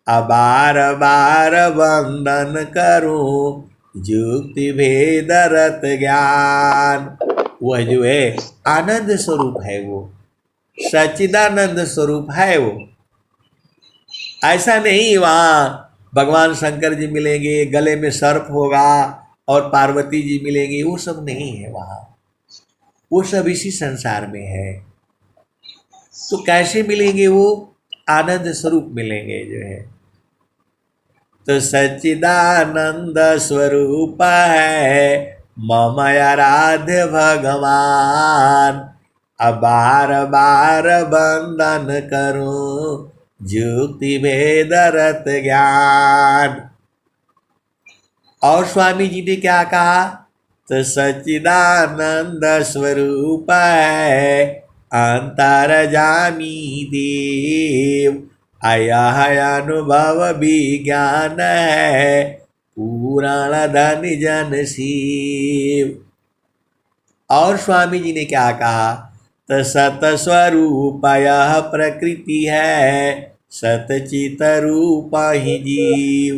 अबार बार वंदन करूं जुक्ति भेदरत ज्ञान। वह जो है आनंद स्वरूप है, वो सच्चिदानंद स्वरूप है। वो ऐसा नहीं वहाँ भगवान शंकर जी मिलेंगे, गले में सर्प होगा और पार्वती जी मिलेंगी, वो सब नहीं है वहाँ। वो सब इसी संसार में है। तो कैसे मिलेंगे? वो आनंद स्वरूप मिलेंगे जो है। तो सच्चिदानंद स्वरूप है मम आराध्य भगवान। अब बार बार वंदन करूं जुक्ति भेदरत ज्ञान। और स्वामी जी ने क्या कहा? तो सच्चिदानंद स्वरूप है अंतर्यामी देव। अयह अनुभव विज्ञान है पुराण धन जन शिव। और स्वामी जी ने क्या कहा? तो सत स्वरूप यह प्रकृति है सतचित रूप ही जीव।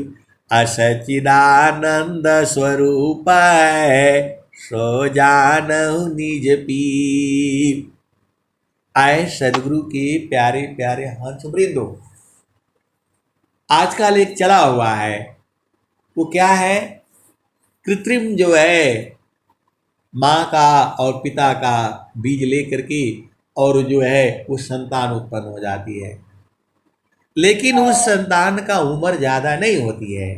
असच्चिदानंद स्वरूप है सो जानहु निज पीव। आए सदगुरु के प्यारे प्यारे हंस वृंदो। आजकल एक चला हुआ है, वो क्या है? कृत्रिम जो है माँ का और पिता का बीज लेकर के और जो है वो संतान उत्पन्न हो जाती है, लेकिन उस संतान का उम्र ज़्यादा नहीं होती है।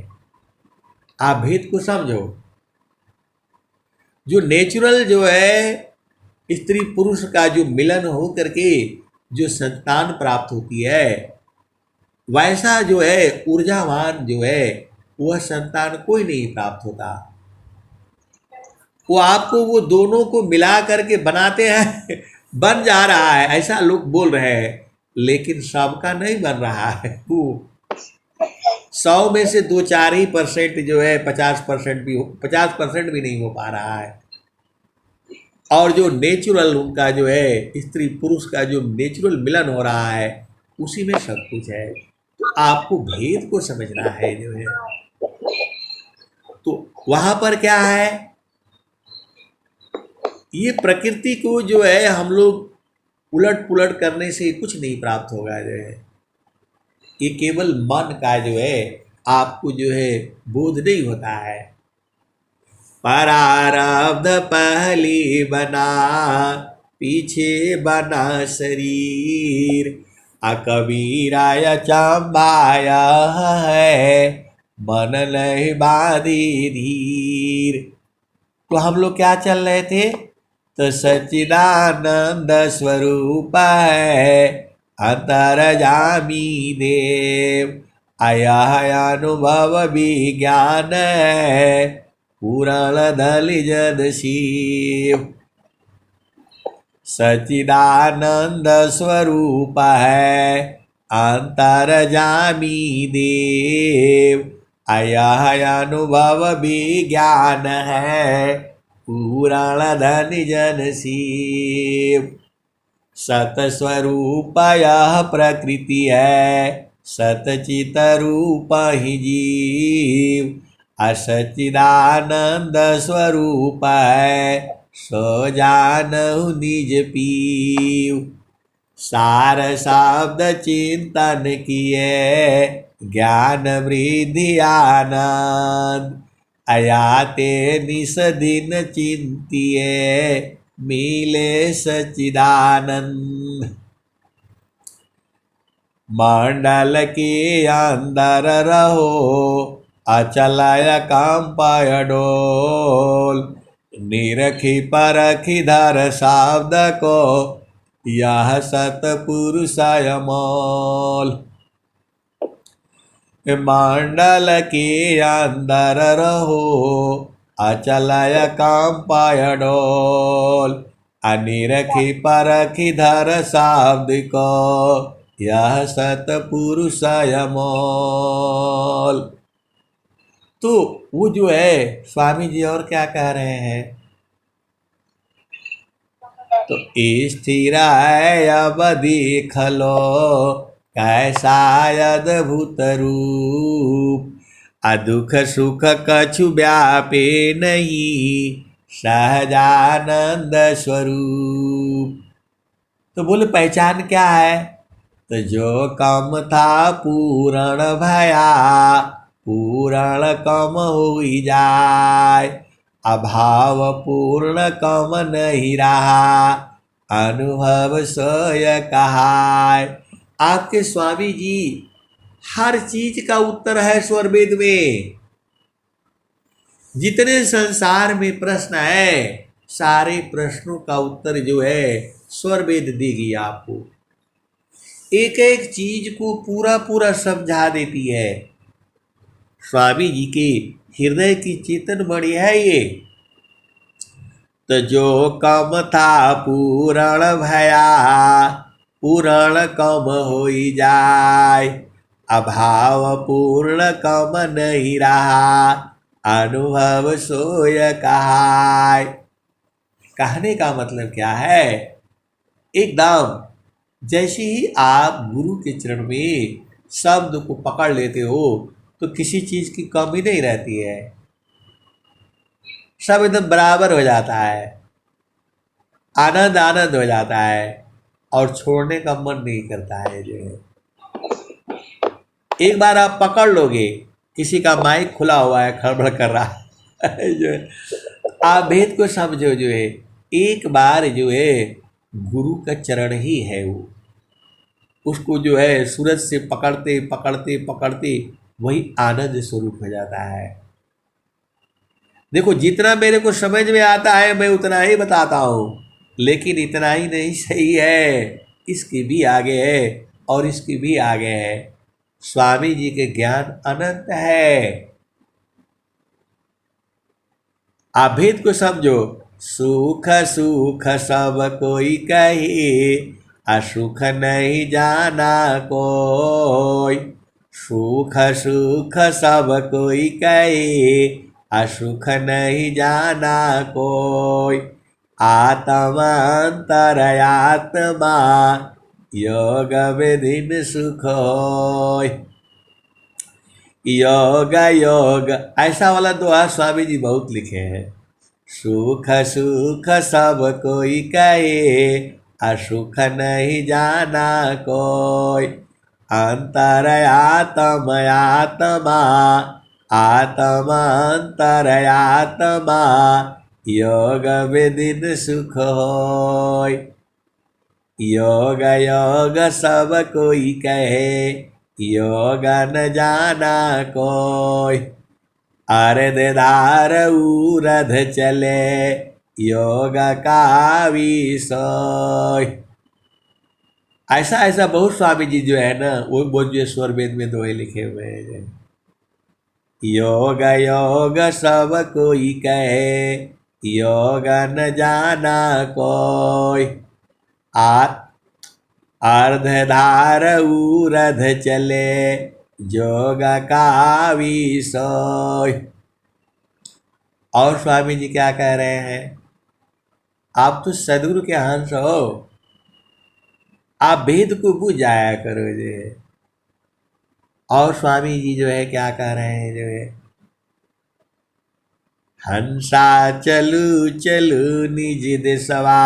आप भेद को समझो। जो नेचुरल जो है स्त्री पुरुष का जो मिलन हो करके जो संतान प्राप्त होती है, वैसा जो है ऊर्जावान जो है वह संतान कोई नहीं प्राप्त होता। वो आपको वो दोनों को मिला करके बनाते हैं बन जा रहा है ऐसा लोग बोल रहे हैं, लेकिन सबका नहीं बन रहा है। वो 100 में से 2-4 ही % जो है 50% भी नहीं हो पा रहा है। और जो नेचुरल उनका जो है स्त्री पुरुष का जो नेचुरल मिलन हो रहा है उसी में सब कुछ है। तो आपको भेद को समझना है जो है। तो वहां पर क्या है? ये प्रकृति को जो है हम लोग उलट पुलट करने से कुछ नहीं प्राप्त होगा जो है। ये केवल मन का जो है आपको जो है बोध नहीं होता है। प्रारब्ध पहली बना पीछे बना शरीर। कबीराय चंबाया है मन लय बाधी धीर। तो हम लोग क्या चल रहे थे? तो सच्चिदानंद स्वरूप है अंतर्यामी देव। अयह अनुभव विज्ञान है पुराण धन जन शिव। सच्चिदानंद स्वरूप है अंतर्यामी देव। अयह अनुभव विज्ञान है पुराण धन जन शिव। सतस्वरूप यह प्रकृति है सतचित रूप ही जीव। असच्चिदानंद स्वरूप है सो जानहु निज पीव। सार शब्द चिंतन किए ज्ञान वृद्धि आनंद, अयाते निस दिन चिंतिए, मिले सचिदानंद। मंडल के अंदर रहो, अचलय कंपय डोल, निरखी परखी धर शब्द को, यह सतपुरुषय मोल। मंडल के अंदर रहो, अचलय कंपय डोल, अनिरखी परखी धर शब्द को, यह सतपुरुषय मोल। तो वो जो है स्वामी जी और क्या कह रहे हैं, तो स्थिर है अब देख लो, कैसा अद्भुत रूप, अदुख सुख कछु व्यापे नहीं, सहजानंद स्वरूप। तो बोले पहचान क्या है, तो जो कम था पूर्ण भया, पूर्ण कम हुई जाए, अभाव पूर्ण कम नहीं रहा, अनुभव सोय कहाय। आपके स्वामी जी हर चीज का उत्तर है स्वर वेद में। जितने संसार में प्रश्न है, सारे प्रश्नों का उत्तर जो है स्वर वेद देगी आपको। एक एक चीज को पूरा पूरा समझा देती है। स्वामी जी के हृदय की चेतन बड़ी है ये। तो जो कम था पूर्ण भया, पूर्ण कम होई जाए, अभाव पूर्ण कम नहीं रहा, अनुभव सोय कहाय। कहने का मतलब क्या है, एकदम जैसे ही आप गुरु के चरण में शब्द को पकड़ लेते हो तो किसी चीज की कमी नहीं रहती है, सब एकदम बराबर हो जाता है, आनंद आनंद हो जाता है और छोड़ने का मन नहीं करता है। जो है एक बार आप पकड़ लोगे, किसी का माइक खुला हुआ है खड़बड़ कर रहा है, जो है आप भेद को समझो। जो है एक बार जो है गुरु का चरण ही है वो, उसको जो है सूरज से पकड़ते पकड़ते पकड़ते वही आनंद स्वरूप हो जाता है। देखो जितना मेरे को समझ में आता है मैं उतना ही बताता हूँ, लेकिन इतना ही नहीं सही है, इसके भी आगे है और इसके भी आगे है। स्वामी जी के ज्ञान अनंत है। आप भेद को समझो। सुख सुख सब कोई कहे, असुख नहीं जाना कोई। सुख सुख सब कोई कहे, असुख नहीं जाना कोई। आत्मा अंतरयात्मा, योग विधिन सुख होय। योग योग ऐसा वाला दोहा स्वामी जी बहुत लिखे हैं। सुख सुख सब कोई कहे, असुख नहीं जाना कोई। अंतर आत्म आत्मा, आत्मा अंतर आत्मा, योग विदिन सुख होय। योग योग सब कोई कहे, योग न जाना कोई। अर्ध धार उरध चले, योग का विषय। ऐसा ऐसा बहुत स्वामी जी जो है ना वो जो स्वर वेद में दोहे लिखे हुए हैं। योग योग सब कोई कहे, योग न जाना कोई। अर्धधार उरध चले, जोग का विषय। और स्वामी जी क्या कह रहे हैं, आप तो सदगुरु के हंस हो, आप भेद को बुझ जाया करो। जो है और स्वामी जी जो है क्या कह रहे हैं, जो है हंसा चलू चलू निज देशवा,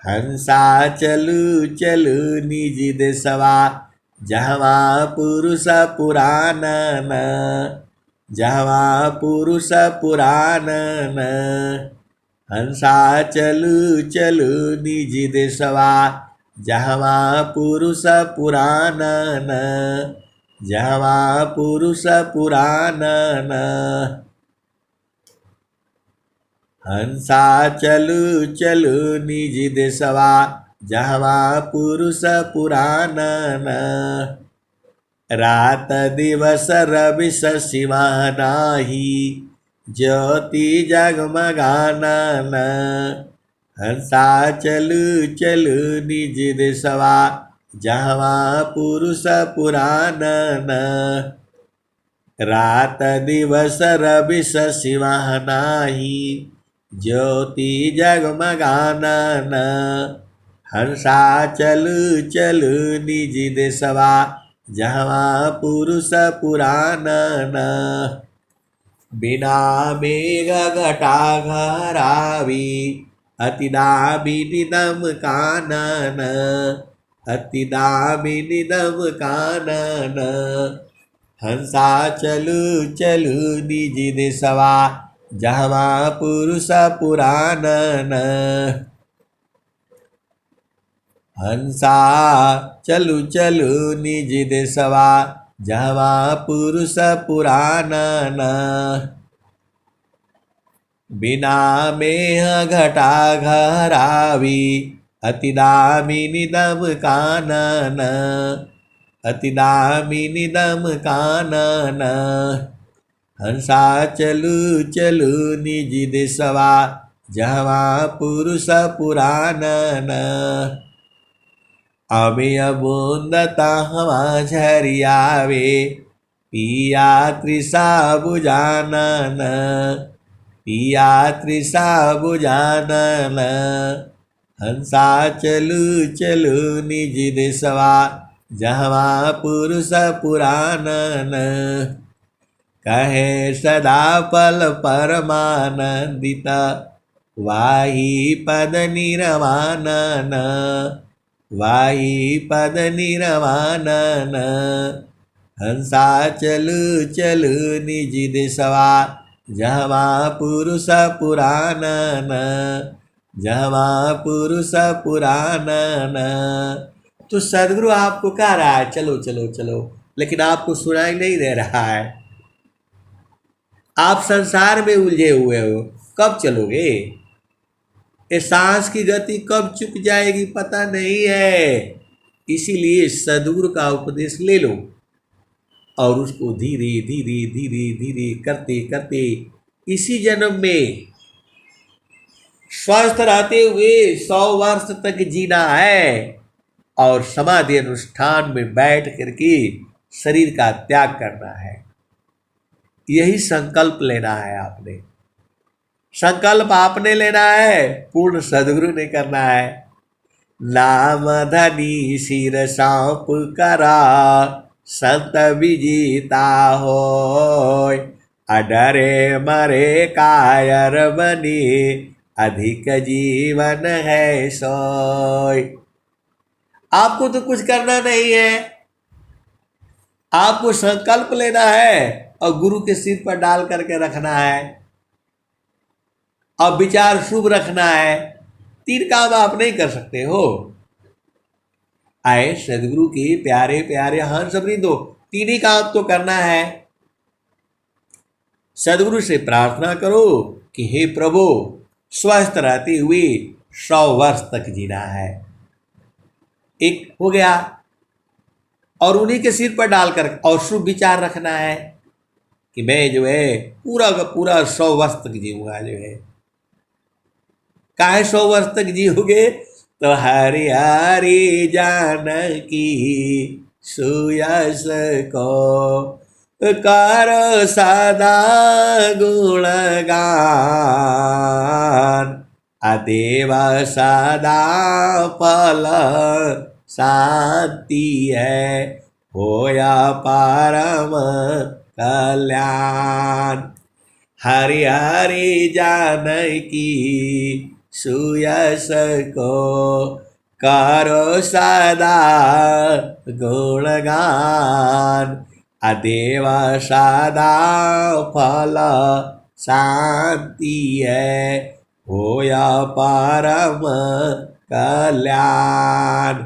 हंसा चलू चलू निज देशवा। जहवा पुरुष पुराणन, जहवा पुरुष पुराणन, हंसा चलू चलू निज देशवा, जहवा पुरुष पुराणन, जहवा पुरुष पुराणन, हंसा चलू चलू निज देशवा, जहवा पुरुष पुराणन, रात दिवस रवि शशिमा नाही, ज्योति जगमगानन, हंसा चलू चलू निज देशवा, जहवा पुरुष पुराणन, रात दिवस रवि शशिमा नाही, ज्योति जगमगानन, हंसा चलू चलू निज देशवा, जहवा पुरुष पुराणन, बिना मेघ घटा घरावी, अतिदामिनिदम कानन, अतिदामिनिदम कानन, हंसा चलू चलू निज देशवा, जहवा पुरुष पुराणन, हंसा चलू चलू निज देशवा, जहवा पुरुष पुराणन, बिना मेह घटा घरावी, अतिदामिनिदम कानन, अतिदामिनिदम कानन, हंसा चलू चलू निज देशवा, जहवा पुरुष पुराणन, अमेय बूंदता हवा झरियावे, पिया तृषा बुझानन, पिया तृषा बुझानन, हंसा चलू चलू निज देशवा, जहवा पुरुष पुराणन, कहे सदा पल परमानंदित, वाही पद निरवानन, वाही पद निरवानन, हंसा चलू चलू निज देशवा, जहवा पुरुष पुराणन, जहवा पुरुष पुराणन। तो सदगुरु आपको कह रहा है चलो चलो चलो, लेकिन आपको सुनाई नहीं दे रहा है। आप संसार में उलझे हुए हो, कब चलोगे? ये सांस की गति कब चुक जाएगी पता नहीं है। इसीलिए सदगुरु का उपदेश ले लो और उसको धीरे धीरे धीरे धीरे करते करते इसी जन्म में स्वस्थ रहते हुए 100 वर्ष तक जीना है और समाधि अनुष्ठान में बैठ करके शरीर का त्याग करना है। यही संकल्प लेना है आपने। संकल्प आपने लेना है, पूर्ण सदगुरु ने करना है। नाम धनी सिर सौंप करा, संत विजीता होय, अडरे मरे कायर बनी, अधिक जीवन है सोय। आपको तो कुछ करना नहीं है, आपको संकल्प लेना है और गुरु के सिर पर डाल करके रखना है और विचार शुभ रखना है। 3 काम आप नहीं कर सकते हो। आए सदगुरु के प्यारे प्यारे हंस वृंदो, 3 ही काम तो करना है। सदगुरु से प्रार्थना करो कि हे प्रभु, स्वस्थ रहते हुए 100 वर्ष तक जीना है। एक हो गया। और उन्हीं के सिर पर डालकर और शुभ विचार रखना है कि मैं जो है पूरा का पूरा 100 वर्ष तक जीऊंगा। जो है काहे 100 वर्ष तक जियोगे? तो हरि हरि जानकी सुयस को करो सदा गुणगान, अदेव सदा फल शांति है, होया परम कल्याण। हरि हरि जानकी सुयस को करो सदा गुणगान, अदेव सदा फल शांति है, होया परम कल्याण।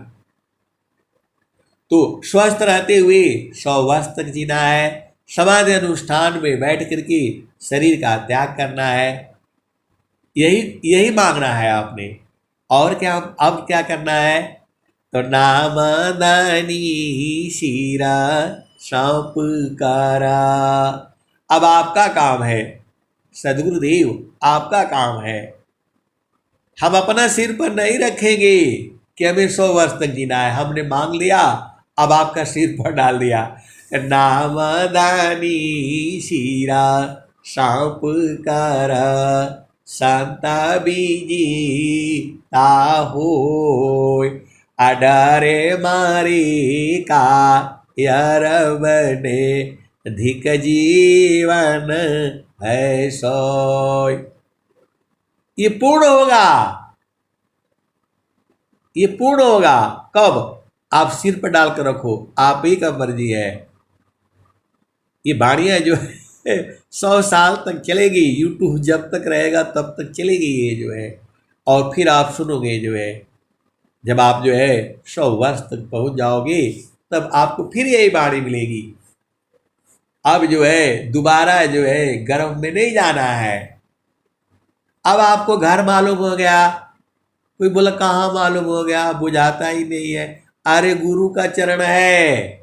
तो स्वस्थ रहते हुए 100 वर्ष तक जीना है, समाधि अनुष्ठान में बैठ करके शरीर का त्याग करना है, यही यही मांगना है आपने। और क्या, अब क्या करना है? तो नाम दानी शीरा सौंप करा। अब आपका काम है, सदगुरुदेव आपका काम है। हम अपना सिर पर नहीं रखेंगे कि हमें 100 वर्ष तक जीना है, हमने मांग लिया, अब आपका सिर पर डाल दिया। नाम दानी शीरा सौंप कर, संता बीजी ताहो, अडरे मारी का यर बने, धिक जीवन है सोय। ये पूर्ण होगा, ये पूर्ण होगा कब? आप सिर पर डालकर रखो, आप ही का मर्जी है। ये बाणियां जो है 100 साल तक चलेगी, यूट्यूब जब तक रहेगा तब तक चलेगी ये जो है। और फिर आप सुनोगे जो है, जब आप जो है 100 वर्ष तक पहुंच जाओगे तब आपको फिर यही बाणी मिलेगी। अब जो है दोबारा जो है गर्भ में नहीं जाना है। अब आपको घर मालूम हो गया, कोई बोला कहाँ मालूम हो गया, बुझाता ही नहीं है। अरे गुरु का चरण है,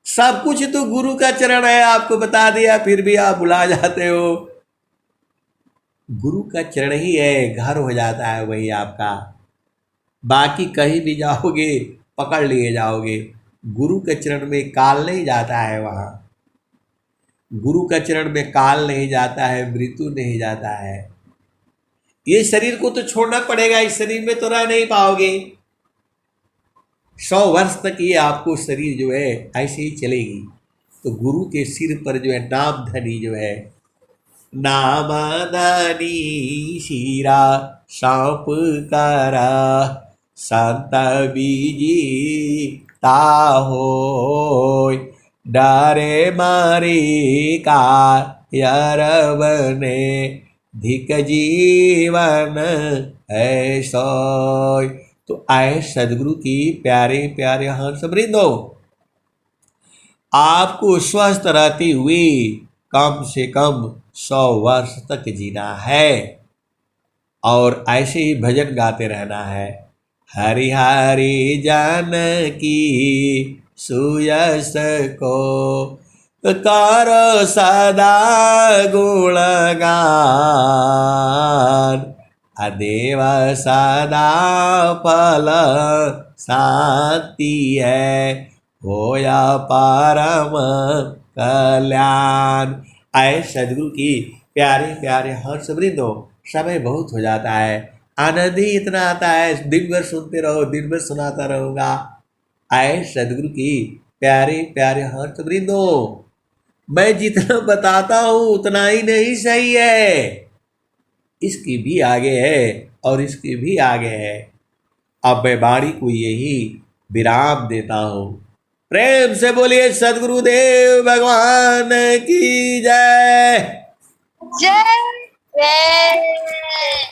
सब कुछ तो गुरु का चरण है, आपको बता दिया फिर भी आप भुला जाते हो। गुरु का चरण ही है, घर हो जाता है वही आपका। बाकी कहीं भी जाओगे पकड़ लिए जाओगे, गुरु के चरण में काल नहीं जाता है। वहां गुरु का चरण में काल नहीं जाता है, मृत्यु नहीं जाता है। ये शरीर को तो छोड़ना पड़ेगा, इस शरीर में तो रह नहीं पाओगे। 100 वर्ष तक ये आपको शरीर जो है ऐसे ही चलेगी। तो गुरु के सिर पर जो है नाम धनी जो है, नाम धनी शीरा सौंप करा, संत बीजी ताहो, डरे मारी का यर बने, धिक जीवन है सोय। तो आए सदगुरु की प्यारे प्यारे हंस वृंदो, आपको स्वस्थ रहते हुए कम से कम 100 वर्ष तक जीना है और ऐसे ही भजन गाते रहना है। हरि हरि जानकी सुयस को, करो सदा गुणगान, अदेव सदा फल शांति है, होया परम कल्याण। आए सदगुरु की प्यारे प्यारे हर्ष वृंदो, समय बहुत हो जाता है, आनंद ही इतना आता है, दिन भर सुनते रहो, दिन भर सुनाता रहूँगा। आए सदगुरु की प्यारे प्यारे हर्ष वृंदो, मैं जितना बताता हूँ उतना ही नहीं सही है, इसकी भी आगे है और इसके भी आगे है। अब मैं वाणी को यही विराम देता हूँ। प्रेम से बोलिए सदगुरुदेव भगवान की जय जय जय जय।